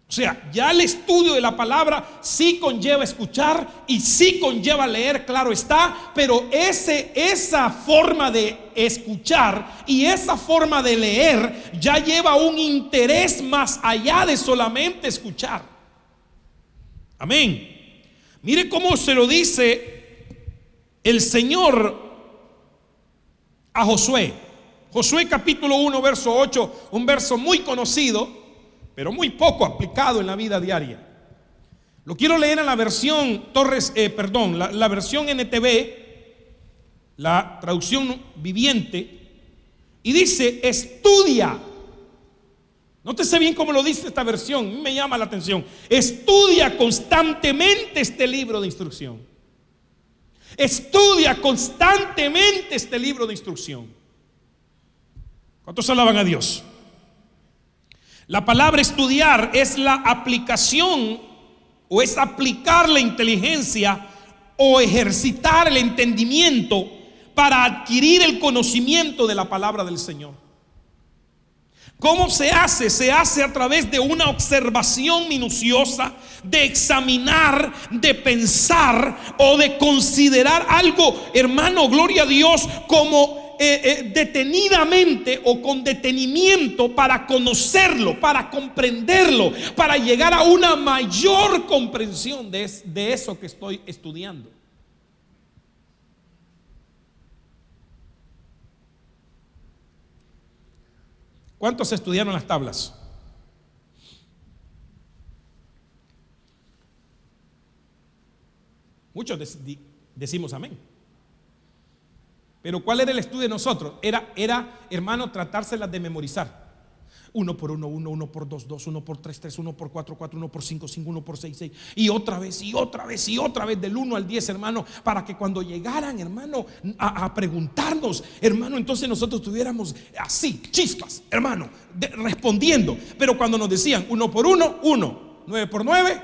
O sea, ya el estudio de la palabra sí conlleva escuchar y sí conlleva leer, claro está, pero esa forma de escuchar y esa forma de leer ya lleva un interés más allá de solamente escuchar. Amén. Mire cómo se lo dice el Señor a Josué. Josué capítulo 1 verso 8, un verso muy conocido, pero muy poco aplicado en la vida diaria. Lo quiero leer en la versión la versión NTV, la traducción viviente, y dice: estudia. Nótese bien cómo lo dice esta versión, a mí me llama la atención. Estudia constantemente este libro de instrucción. Estudia constantemente este libro de instrucción. ¿Cuántos alaban a Dios? La palabra estudiar es la aplicación o es aplicar la inteligencia o ejercitar el entendimiento para adquirir el conocimiento de la palabra del Señor. ¿Cómo se hace? Se hace a través de una observación minuciosa, de examinar, de pensar o de considerar algo, hermano, gloria a Dios, como detenidamente o con detenimiento para conocerlo, para comprenderlo, para llegar a una mayor comprensión de eso que estoy estudiando. ¿Cuántos estudiaron las tablas? Muchos decimos amén. Pero ¿cuál era el estudio de nosotros? Era, hermano, tratárselas de memorizar. 1 por 1, 1, 1 por 2, 2, 1 por 3, 3, 1 por 4, 4, 1 por 5, 5, 1 por 6, 6. Y otra vez, y otra vez, y otra vez, del 1 al 10, hermano, para que cuando llegaran, hermano, a preguntarnos, hermano, entonces nosotros tuviéramos así, chispas, hermano, respondiendo. Pero cuando nos decían 1 por 1, 1, 9 por 9,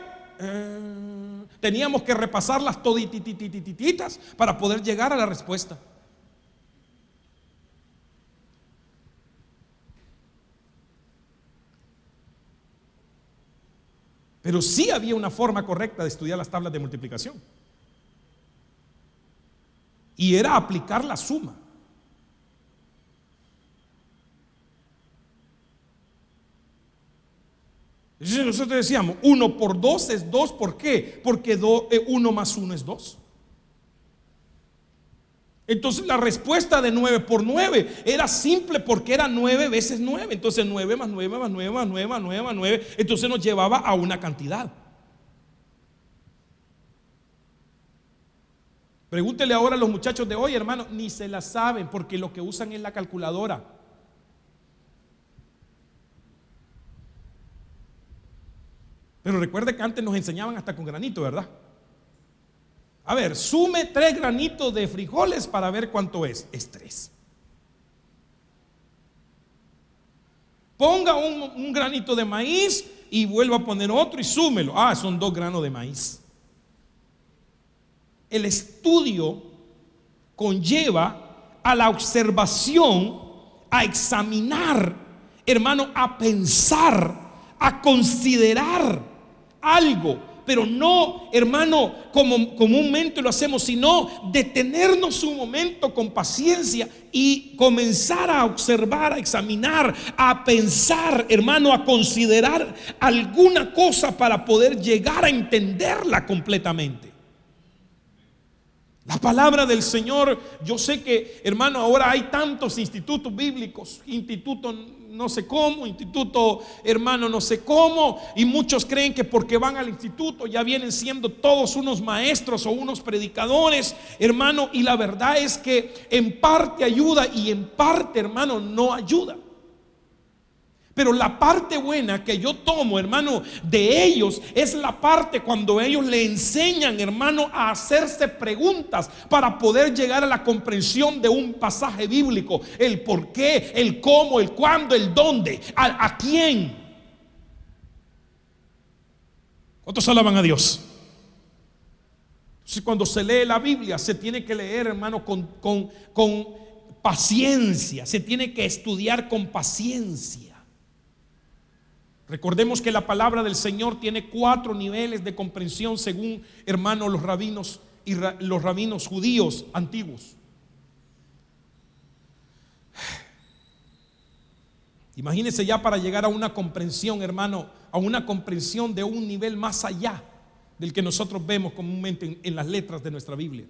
teníamos que repasarlas toditititas para poder llegar a la respuesta. Pero sí había una forma correcta de estudiar las tablas de multiplicación. Y era aplicar la suma. Entonces nosotros decíamos, 1 por 2 es 2. ¿Por qué? Porque 1 más 1 es 2. Entonces la respuesta de 9 por 9 era simple porque era 9 veces 9. Entonces 9 más 9 más 9 más 9 más 9 más 9. Entonces nos llevaba a una cantidad. Pregúntele ahora a los muchachos de hoy, hermano, ni se la saben porque lo que usan es la calculadora. Pero recuerde que antes nos enseñaban hasta con granito, ¿verdad? A ver, sume 3 granitos de frijoles para ver cuánto es. Es 3. Ponga un granito de maíz y vuelva a poner otro y súmelo. Ah, son 2 granos de maíz. El estudio conlleva a la observación, a examinar, hermano, a pensar, a considerar algo pero no, hermano, como comúnmente lo hacemos, sino detenernos un momento con paciencia y comenzar a observar, a examinar, a pensar, hermano, a considerar alguna cosa para poder llegar a entenderla completamente. La palabra del Señor, yo sé que, hermano, ahora hay tantos institutos bíblicos, institutos no sé cómo, instituto, hermano, no sé cómo, y muchos creen que porque van al instituto ya vienen siendo todos unos maestros o unos predicadores, hermano, y la verdad es que en parte ayuda y en parte, hermano, no ayuda. Pero la parte buena que yo tomo, hermano, de ellos es la parte cuando ellos le enseñan, hermano, a hacerse preguntas para poder llegar a la comprensión de un pasaje bíblico. El por qué, el cómo, el cuándo, el dónde, a quién. ¿Cuántos alaban a Dios? Entonces, cuando se lee la Biblia, se tiene que leer, hermano, con paciencia. Se tiene que estudiar con paciencia. Recordemos que la palabra del Señor tiene 4 niveles de comprensión según, hermanos, los rabinos y los rabinos judíos antiguos. Imagínense ya para llegar a una comprensión, hermano, a una comprensión de un nivel más allá del que nosotros vemos comúnmente en las letras de nuestra Biblia.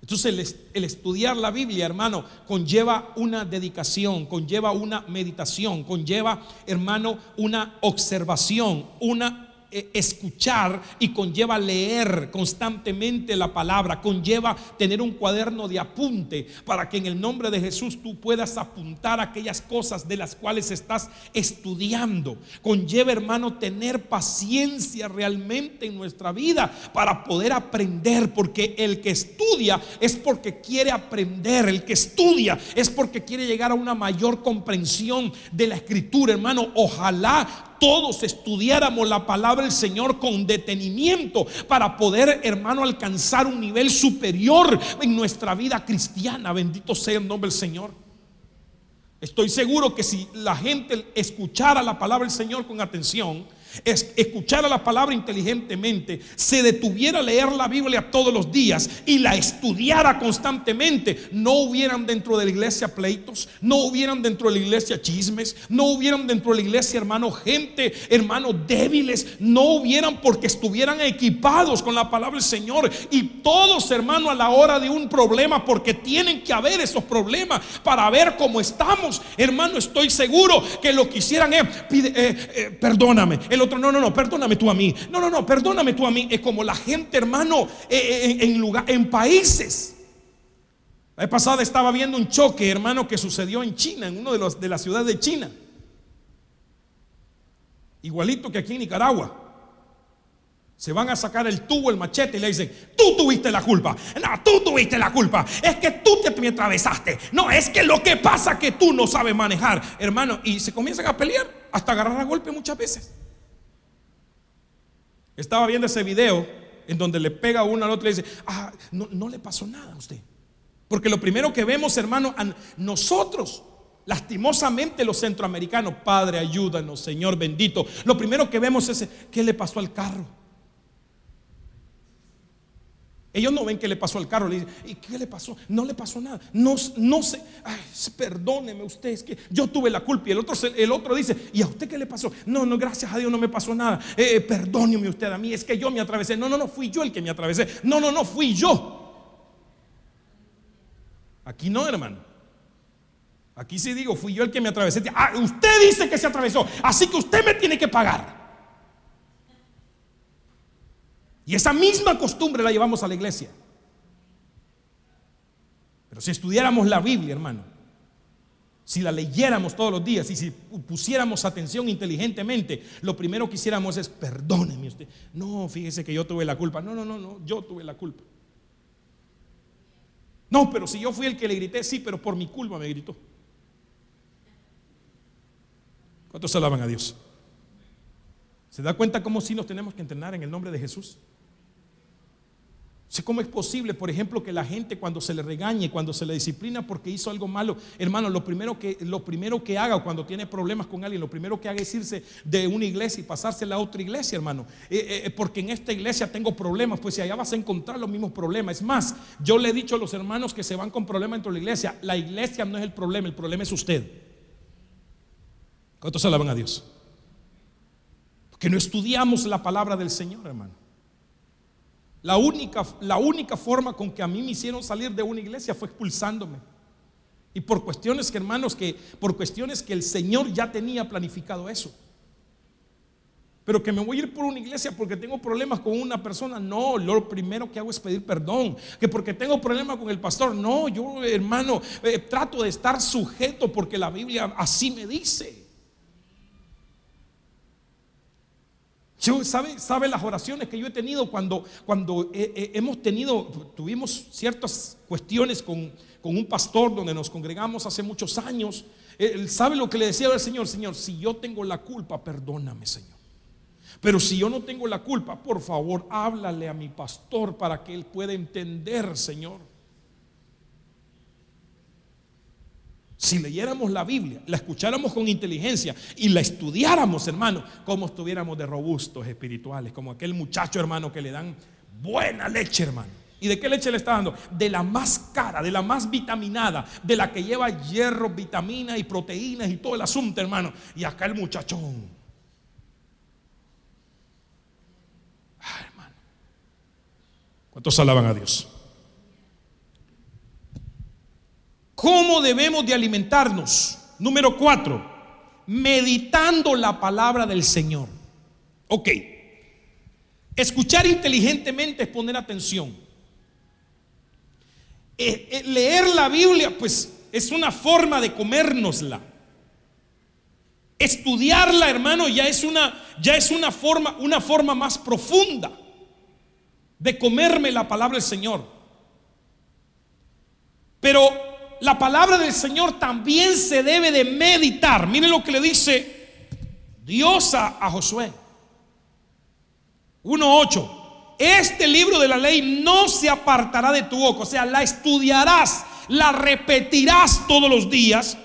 Entonces el estudiar la Biblia, hermano, conlleva una dedicación, conlleva una meditación, conlleva, hermano, una observación, una escuchar, y conlleva leer constantemente la palabra, conlleva tener un cuaderno de apunte para que en el nombre de Jesús tú puedas apuntar aquellas cosas de las cuales estás estudiando. Conlleva, hermano, tener paciencia realmente en nuestra vida para poder aprender, porque el que estudia es porque quiere aprender, el que estudia es porque quiere llegar a una mayor comprensión de la Escritura, hermano. Ojalá todos estudiáramos la palabra del Señor con detenimiento para poder, hermano, alcanzar un nivel superior en nuestra vida cristiana. Bendito sea el nombre del Señor. Estoy seguro que si la gente escuchara la palabra del Señor con atención, escuchara la palabra inteligentemente, se detuviera a leer la Biblia todos los días y la estudiara constantemente, no hubieran dentro de la iglesia pleitos, no hubieran dentro de la iglesia chismes, no hubieran dentro de la iglesia, hermano, gente, hermano, débiles, no hubieran, porque estuvieran equipados con la palabra del Señor. Y todos, hermano, a la hora de un problema, porque tienen que haber esos problemas para ver cómo estamos, hermano, estoy seguro que lo que hicieran es perdóname. El otro, no, perdóname tú a mí. No, perdóname tú a mí. Es como la gente, hermano, en países. La vez pasada estaba viendo un choque, hermano, que sucedió en China, en uno de las ciudades de China. Igualito que aquí en Nicaragua. Se van a sacar el tubo, el machete, y le dicen: tú tuviste la culpa. No, tú tuviste la culpa. Es que tú te me atravesaste. No, es que lo que pasa es que tú no sabes manejar, hermano. Y se comienzan a pelear, hasta agarrar a golpe muchas veces. Estaba viendo ese video en donde le pega uno al otro y le dice: no le pasó nada a usted. Porque lo primero que vemos, hermano, nosotros, lastimosamente los centroamericanos, Padre, ayúdanos, Señor bendito, lo primero que vemos es: ¿qué le pasó al carro? Ellos no ven qué le pasó al carro, le dicen: ¿y qué le pasó? No le pasó nada. No sé. Ay, perdóneme usted, es que yo tuve la culpa. Y el otro dice: ¿y a usted qué le pasó? No, gracias a Dios no me pasó nada. Perdóneme usted a mí, es que yo me atravesé. No, fui yo el que me atravesé. No, fui yo. Aquí no, hermano. Aquí sí digo: fui yo el que me atravesé. Usted dice que se atravesó, así que usted me tiene que pagar. Y esa misma costumbre la llevamos a la iglesia. Pero si estudiáramos la Biblia, hermano, si la leyéramos todos los días y si pusiéramos atención inteligentemente, lo primero que hiciéramos es: perdóneme usted. No, fíjese que yo tuve la culpa. No, yo tuve la culpa. No, pero si yo fui el que le grité, sí, pero por mi culpa me gritó. ¿Cuántos alaban a Dios? ¿Se da cuenta cómo sí nos tenemos que entrenar en el nombre de Jesús? ¿Cómo es posible, por ejemplo, que la gente cuando se le regañe, cuando se le disciplina porque hizo algo malo, hermano, lo primero que haga cuando tiene problemas con alguien, lo primero que haga es irse de una iglesia y pasársela a otra iglesia, hermano? Porque en esta iglesia tengo problemas, pues si allá vas a encontrar los mismos problemas. Es más, yo le he dicho a los hermanos que se van con problemas dentro de la iglesia no es el problema es usted. ¿Cuántos alaban a Dios? Porque no estudiamos la palabra del Señor, hermano. La única forma con que a mí me hicieron salir de una iglesia fue expulsándome. Y por cuestiones que, hermanos, por cuestiones que el Señor ya tenía planificado eso. Pero que me voy a ir por una iglesia porque tengo problemas con una persona, no, lo primero que hago es pedir perdón. Que porque tengo problemas con el pastor, no, yo, hermano, trato de estar sujeto porque la Biblia así me dice. ¿Sabe las oraciones que yo he tenido cuando tuvimos ciertas cuestiones con un pastor donde nos congregamos hace muchos años? Él sabe lo que le decía al Señor: Señor, si yo tengo la culpa, perdóname, Señor. Pero si yo no tengo la culpa, por favor, háblale a mi pastor para que él pueda entender, Señor. Si leyéramos la Biblia, la escucháramos con inteligencia y la estudiáramos, hermano, como estuviéramos de robustos espirituales, como aquel muchacho, hermano, que le dan buena leche, hermano. ¿Y de qué leche le está dando? De la más cara, de la más vitaminada, de la que lleva hierro, vitaminas y proteínas y todo el asunto, hermano. Y acá el muchachón. Ay, hermano, ¿cuántos alaban a Dios? ¿Cómo debemos de alimentarnos? Número 4, meditando la palabra del Señor. Ok, escuchar inteligentemente es poner atención. Leer la Biblia, pues es una forma de comérnosla. Estudiarla, hermano, ya es una forma más profunda de comerme la palabra del Señor. Pero la palabra del Señor también se debe de meditar. Miren lo que le dice Dios a Josué 1:8. Este libro de la ley no se apartará de tu boca, o sea, la estudiarás, la repetirás todos los días,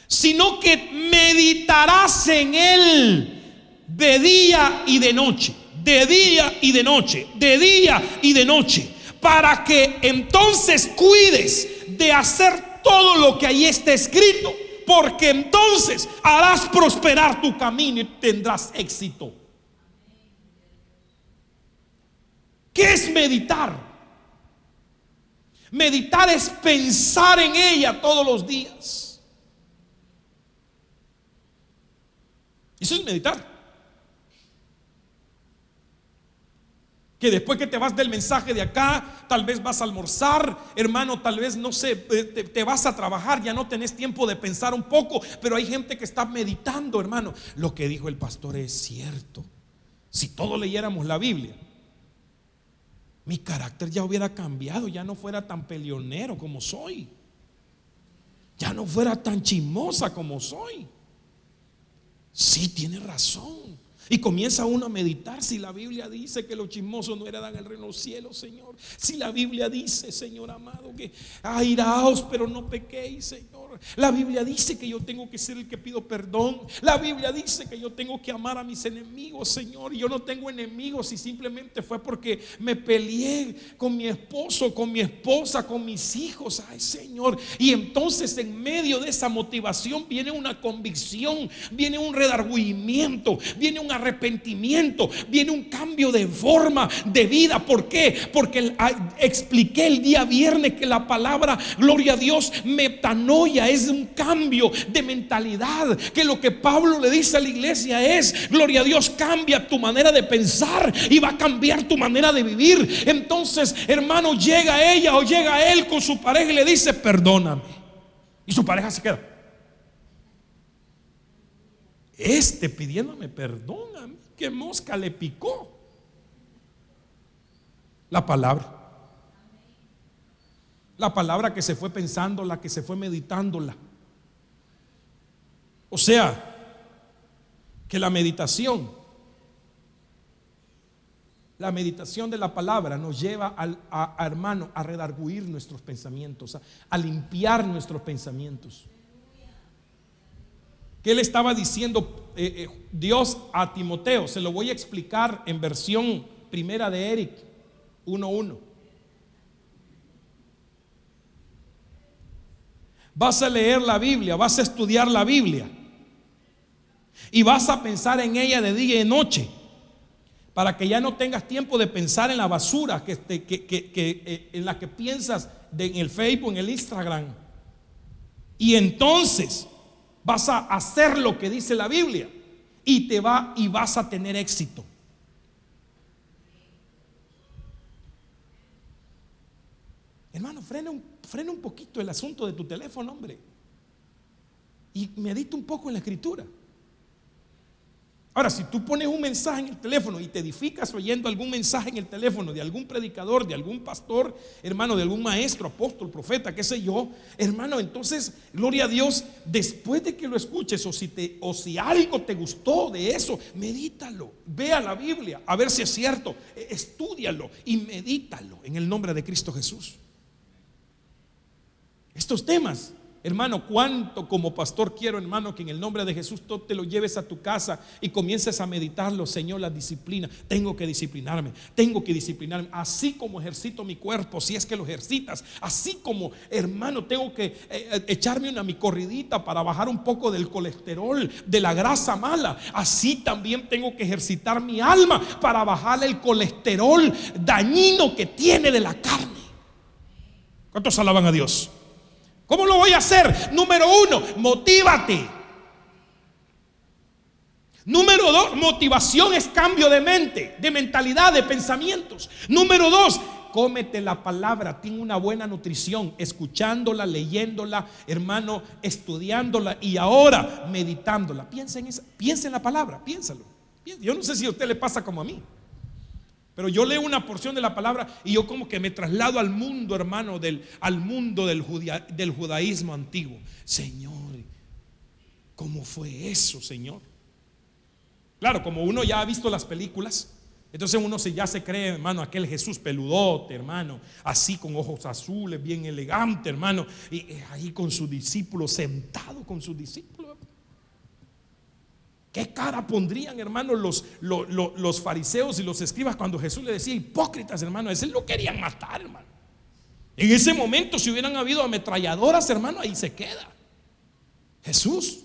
sino que meditarás en él de día y de noche, de día y de noche, de día y de noche, para que entonces cuides de hacer todo lo que ahí está escrito, porque entonces harás prosperar tu camino y tendrás éxito. ¿Qué es meditar? Meditar es pensar en ella todos los días. Eso es meditar. Que después que te vas del mensaje de acá, tal vez vas a almorzar, hermano, tal vez no sé, te vas a trabajar, ya no tenés tiempo de pensar un poco, pero hay gente que está meditando, hermano. Lo que dijo el pastor es cierto. Si todos leyéramos la Biblia, mi carácter ya hubiera cambiado, ya no fuera tan peleonero como soy, ya no fuera tan chismosa como soy. Sí, tiene razón. Y comienza uno a meditar. Si la Biblia dice que los chismosos no heredan el reino de los cielos, Señor. Si la Biblia dice, Señor amado, que airaos pero no pequéis, Señor. La Biblia dice que yo tengo que ser el que pido perdón. La Biblia dice que yo tengo que amar a mis enemigos, Señor. Y yo no tengo enemigos y simplemente fue porque me peleé con mi esposo, con mi esposa, con mis hijos. Ay, Señor. Y entonces en medio de esa motivación viene una convicción, viene un redargüimiento, viene un arrepentimiento, viene un cambio de forma de vida. ¿Por qué? Porque expliqué el día viernes que la palabra, gloria a Dios, metanoia, es un cambio de mentalidad. Que lo que Pablo le dice a la iglesia es, gloria a Dios, cambia tu manera de pensar y va a cambiar tu manera de vivir. Entonces, hermano, llega ella o llega él con su pareja y le dice, perdóname. Y su pareja se queda pidiéndome perdón a mí, ¿qué mosca le picó? La palabra que se fue pensándola, que se fue meditándola. O sea, que la meditación La meditación de la palabra nos lleva hermano, a redarguir nuestros pensamientos, a limpiar nuestros pensamientos. ¿Qué le estaba diciendo Dios a Timoteo? Se lo voy a explicar en versión primera de Eric 1:1. Vas a leer la Biblia, vas a estudiar la Biblia y vas a pensar en ella de día y de noche, para que ya no tengas tiempo de pensar en la basura en la que piensas en el Facebook, en el Instagram. Y entonces vas a hacer lo que dice la Biblia y vas a tener éxito. Hermano, frena un poquito el asunto de tu teléfono, hombre, y medita un poco en la escritura. Ahora, si tú pones un mensaje en el teléfono y te edificas oyendo algún mensaje en el teléfono de algún predicador, de algún pastor, hermano, de algún maestro, apóstol, profeta, qué sé yo, hermano, entonces, gloria a Dios, después de que lo escuches, o si algo te gustó de eso, medítalo, vea la Biblia, a ver si es cierto, estúdialo y medítalo en el nombre de Cristo Jesús. Estos temas, hermano, cuánto como pastor quiero, hermano, que en el nombre de Jesús tú te lo lleves a tu casa y comiences a meditarlo. Señor, la disciplina, tengo que disciplinarme, así como ejercito mi cuerpo, si es que lo ejercitas, así como, hermano, tengo que echarme mi corridita para bajar un poco del colesterol, de la grasa mala, así también tengo que ejercitar mi alma para bajar el colesterol dañino que tiene de la carne. ¿Cuántos alaban a Dios? ¿Cómo lo voy a hacer? Número 1, motívate. Número 2, motivación es cambio de mente, de mentalidad, de pensamientos. Número 2, cómete la palabra, tiene una buena nutrición, escuchándola, leyéndola, hermano, estudiándola y ahora meditándola. Piensa en la palabra, piénsalo. Yo no sé si a usted le pasa como a mí, pero yo leo una porción de la palabra y yo como que me traslado al mundo, hermano, al mundo del judaísmo antiguo. Señor, ¿cómo fue eso, Señor? Claro, como uno ya ha visto las películas, entonces uno ya se cree, hermano, aquel Jesús peludote, hermano, así con ojos azules, bien elegante, hermano, y ahí con su discípulo, sentado con sus discípulos. ¿Qué cara pondrían, hermano, los fariseos y los escribas cuando Jesús le decía hipócritas, hermano? A ese lo querían matar, hermano. En ese momento, si hubieran habido ametralladoras, hermano, ahí se queda Jesús.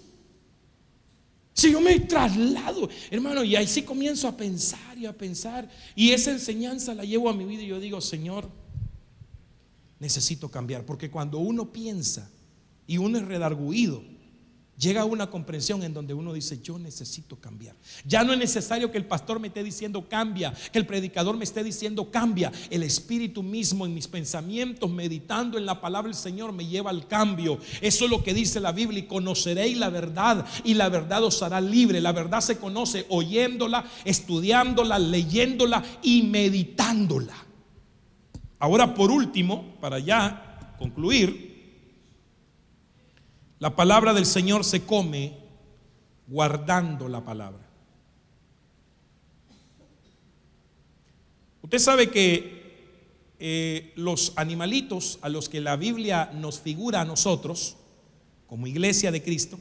Si yo me traslado, hermano, y ahí sí comienzo a pensar y a pensar, y esa enseñanza la llevo a mi vida y yo digo, Señor, necesito cambiar. Porque cuando uno piensa y uno es redarguido, llega a una comprensión en donde uno dice, yo necesito cambiar. Ya no es necesario que el pastor me esté diciendo cambia, que el predicador me esté diciendo cambia. El Espíritu mismo en mis pensamientos, meditando en la palabra del Señor, me lleva al cambio. Eso es lo que dice la Biblia: y conoceréis la verdad, y la verdad os hará libre. La verdad se conoce oyéndola, estudiándola, leyéndola y meditándola. Ahora, por último, para ya concluir, la palabra del Señor se come guardando la palabra. Usted sabe que los animalitos a los que la Biblia nos figura a nosotros como iglesia de Cristo,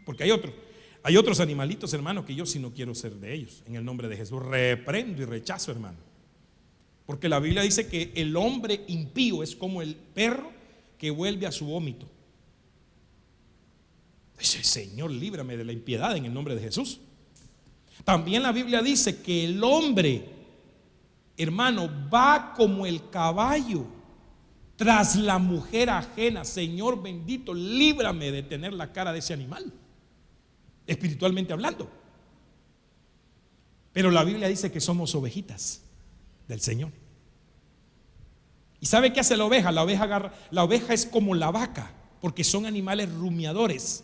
porque hay otros animalitos, hermano, que yo sí no quiero ser de ellos. En el nombre de Jesús reprendo y rechazo, hermano, porque la Biblia dice que el hombre impío es como el perro que vuelve a su vómito. Dice, Señor, líbrame de la impiedad en el nombre de Jesús. También la Biblia dice que el hombre, hermano, va como el caballo tras la mujer ajena. Señor bendito, líbrame de tener la cara de ese animal, espiritualmente hablando. Pero la Biblia dice que somos ovejitas del Señor. ¿Y sabe qué hace la oveja? La oveja es como la vaca, porque son animales rumiadores.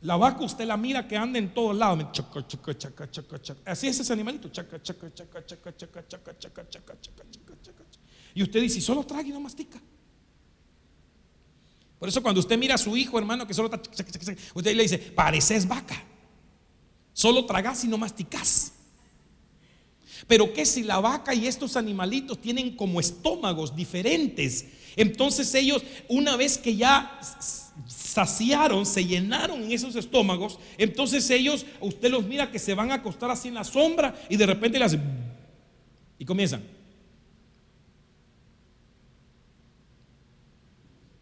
La vaca usted la mira que anda en todos lados, chaca, chaca, chaca, chaca, chaca. Así es ese animalito, chaca, chaca, chaca, chaca, chaca, chaca, chaca, chaca, chaca, chaca, chaca. Y usted dice, solo traga y no mastica. Por eso cuando usted mira a su hijo, hermano, que solo está chaca, chaca, chaca, usted le dice, pareces vaca, solo tragas y no masticas. Pero que si la vaca y estos animalitos tienen como estómagos diferentes, entonces ellos, una vez que ya saciaron, se llenaron en esos estómagos, entonces ellos, usted los mira que se van a acostar así en la sombra y de repente le hacen y comienzan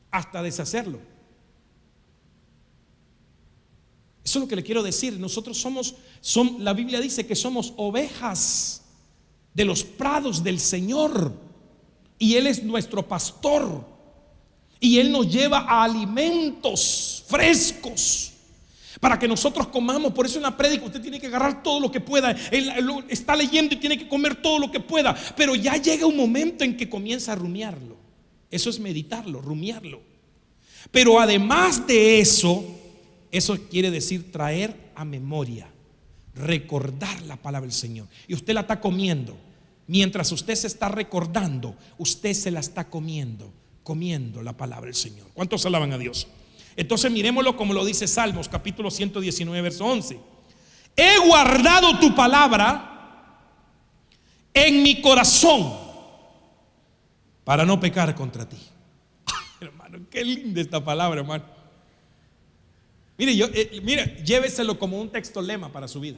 hasta deshacerlo. Eso es lo que le quiero decir. Nosotros la Biblia dice que somos ovejas de los prados del Señor, y Él es nuestro pastor, y Él nos lleva a alimentos frescos para que nosotros comamos. Por eso en la prédica usted tiene que agarrar todo lo que pueda. Él está leyendo y tiene que comer todo lo que pueda, pero ya llega un momento en que comienza a rumiarlo. Eso es meditarlo, rumiarlo. Pero además de eso quiere decir traer a memoria, recordar la palabra del Señor. Y usted la está comiendo. Mientras usted se está recordando, usted se la está comiendo la palabra del Señor. ¿Cuántos alaban a Dios? Entonces miremoslo como lo dice Salmos capítulo 119 verso 11. He guardado tu palabra en mi corazón para no pecar contra ti. Ay, hermano, qué linda esta palabra, hermano. Mire, lléveselo como un texto lema para su vida.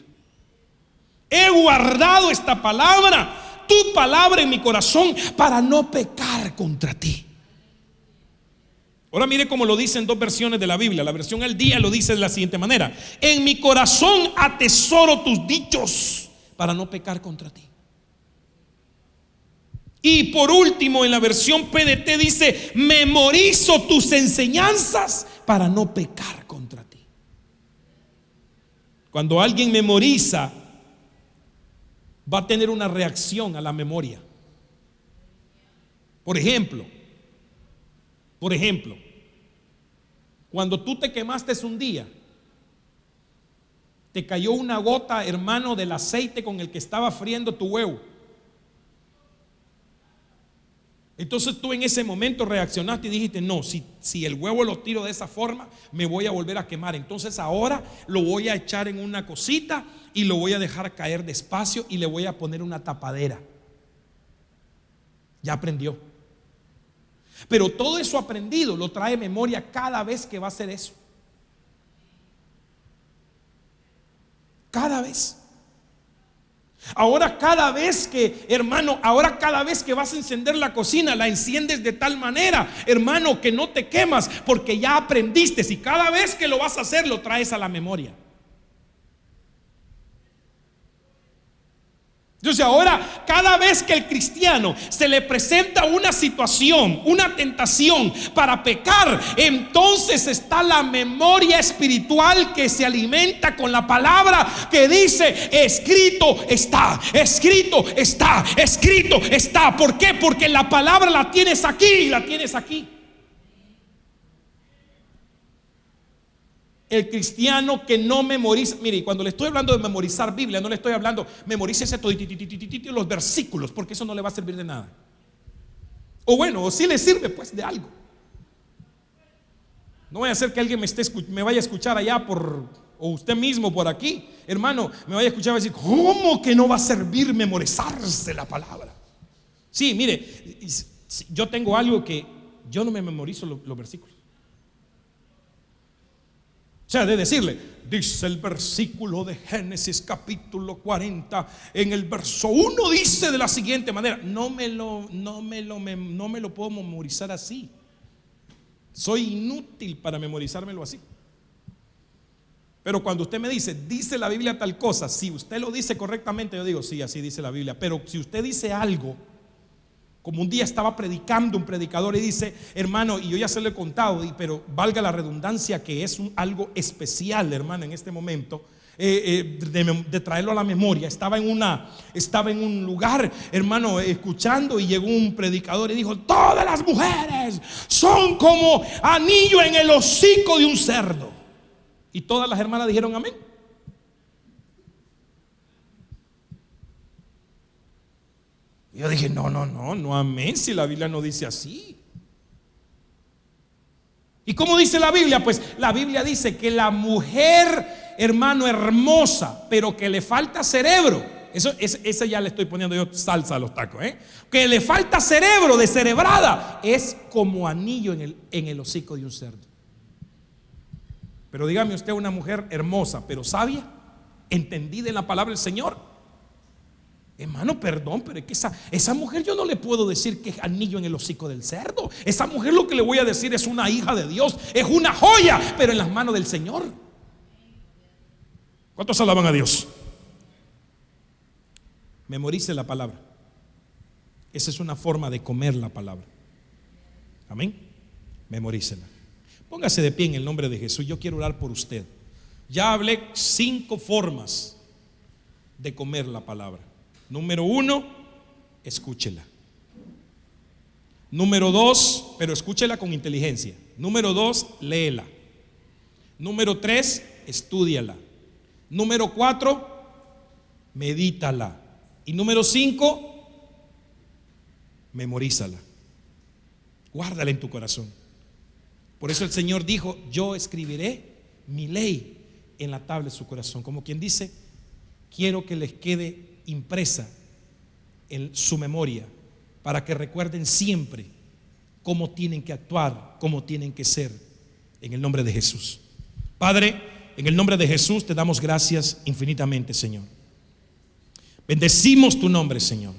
He guardado esta palabra, tu palabra en mi corazón para no pecar contra ti. Ahora mire cómo lo dicen dos versiones de la Biblia. La versión al día lo dice de la siguiente manera: en mi corazón atesoro tus dichos para no pecar contra ti. Y por último, en la versión PDT dice: memorizo tus enseñanzas para no pecar contra ti. Cuando alguien memoriza, va a tener una reacción a la memoria. Por ejemplo, cuando tú te quemaste un día, te cayó una gota, hermano, del aceite con el que estaba friendo tu huevo. Entonces tú en ese momento reaccionaste y dijiste: no, si el huevo lo tiro de esa forma, me voy a volver a quemar. Entonces ahora lo voy a echar en una cosita y lo voy a dejar caer despacio y le voy a poner una tapadera. Ya aprendió. Pero todo eso aprendido lo trae memoria cada vez que va a hacer eso. Cada vez. Ahora cada vez que, hermano, vas a encender la cocina, la enciendes de tal manera, hermano, que no te quemas, porque ya aprendiste. Y cada vez que lo vas a hacer, lo traes a la memoria. Entonces ahora, cada vez que el cristiano se le presenta una situación, una tentación para pecar, entonces está la memoria espiritual que se alimenta con la palabra que dice: escrito está, escrito está, escrito está. ¿Por qué? Porque la palabra la tienes aquí, la tienes aquí. El cristiano que no memoriza, mire, cuando le estoy hablando de memorizar Biblia, no le estoy hablando memorícese todo los versículos, porque eso no le va a servir de nada. O bueno, o sí le sirve pues de algo. No vaya a ser que alguien me vaya a escuchar allá o usted mismo por aquí, hermano, me vaya a escuchar y va a decir: ¿cómo que no va a servir memorizarse la palabra? Sí, mire, yo tengo algo que yo no me memorizo los versículos. O sea, de decirle, dice el versículo de Génesis capítulo 40, en el verso 1 dice de la siguiente manera. No me lo puedo memorizar así. Soy inútil para memorizármelo así. Pero cuando usted me dice la Biblia tal cosa, si usted lo dice correctamente, yo digo: sí, así dice la Biblia. Pero si usted dice algo, como un día estaba predicando un predicador y dice: hermano, y yo ya se lo he contado, pero valga la redundancia que es algo especial, hermano, en este momento, de traerlo a la memoria. Estaba en un lugar, hermano, escuchando, y llegó un predicador y dijo: todas las mujeres son como anillo en el hocico de un cerdo. Y todas las hermanas dijeron amén. Yo dije: no amén, si la Biblia no dice así. ¿Y cómo dice la Biblia? Pues la Biblia dice que la mujer, hermano, hermosa, pero que le falta cerebro, Esa ya le estoy poniendo yo salsa a los tacos, que le falta cerebro, descerebrada, es como anillo en el hocico de un cerdo. Pero dígame usted, una mujer hermosa pero sabia, entendida en la palabra del Señor. Hermano, perdón, pero es que esa mujer yo no le puedo decir que es anillo en el hocico del cerdo. Esa mujer, lo que le voy a decir, es una hija de Dios, es una joya, pero en las manos del Señor. ¿Cuántos alaban a Dios? Memorice la palabra. Esa es una forma de comer la palabra. Amén. Memorícela. Póngase de pie en el nombre de Jesús. Yo quiero orar por usted. Ya hablé 5 formas de comer la palabra. Número 1, escúchela. Número 2, pero escúchela con inteligencia. Número 2, léela. Número 3, estúdiala. Número 4, medítala. Y número 5, memorízala. Guárdala en tu corazón. Por eso el Señor dijo: yo escribiré mi ley en la tabla de su corazón. Como quien dice, quiero que les quede impresa en su memoria, para que recuerden siempre cómo tienen que actuar, cómo tienen que ser, en el nombre de Jesús. Padre, en el nombre de Jesús te damos gracias infinitamente, Señor. Bendecimos tu nombre, Señor.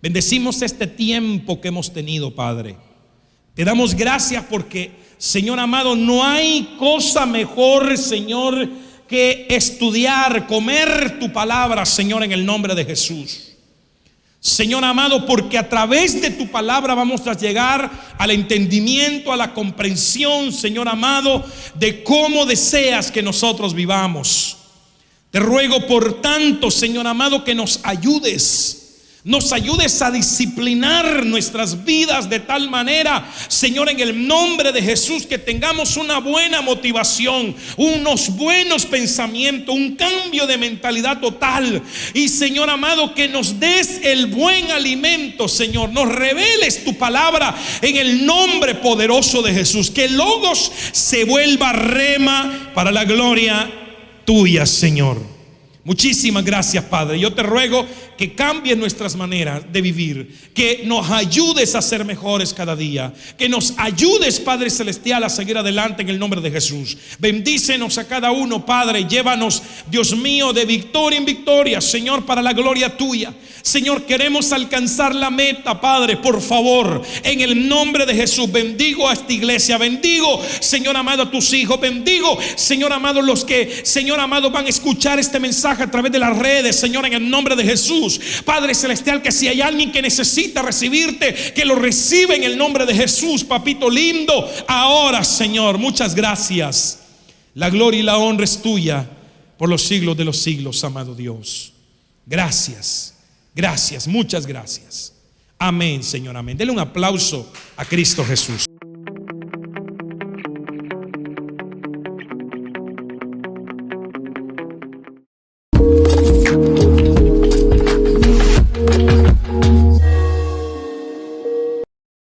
Bendecimos este tiempo que hemos tenido, Padre. Te damos gracias porque, Señor amado, no hay cosa mejor, Señor, que estudiar, comer tu palabra, Señor, en el nombre de Jesús. Señor amado, porque a través de tu palabra vamos a llegar al entendimiento, a la comprensión, Señor amado, de cómo deseas que nosotros vivamos. Te ruego por tanto, Señor amado, que nos ayudes a disciplinar nuestras vidas de tal manera, Señor, en el nombre de Jesús, que tengamos una buena motivación, unos buenos pensamientos, un cambio de mentalidad total. Y Señor amado, que nos des el buen alimento, Señor, nos reveles tu palabra en el nombre poderoso de Jesús. Que el Logos se vuelva rema para la gloria tuya, Señor. Muchísimas gracias, Padre. Yo te ruego que cambies nuestras maneras de vivir, que nos ayudes a ser mejores cada día, que nos ayudes, Padre Celestial, a seguir adelante en el nombre de Jesús. Bendícenos a cada uno, Padre. Llévanos, Dios mío, de victoria en victoria, Señor, para la gloria tuya. Señor, queremos alcanzar la meta, Padre, por favor, en el nombre de Jesús. Bendigo a esta iglesia, bendigo, Señor amado, a tus hijos, bendigo, Señor amado, los que, Señor amado, van a escuchar este mensaje a través de las redes, Señor, en el nombre de Jesús. Padre Celestial, que si hay alguien que necesita recibirte, que lo reciba en el nombre de Jesús, papito lindo. Ahora, Señor, muchas gracias. La gloria y la honra es tuya por los siglos de los siglos, amado Dios. Gracias, gracias, muchas gracias. Amén, Señor, amén. Denle un aplauso a Cristo Jesús.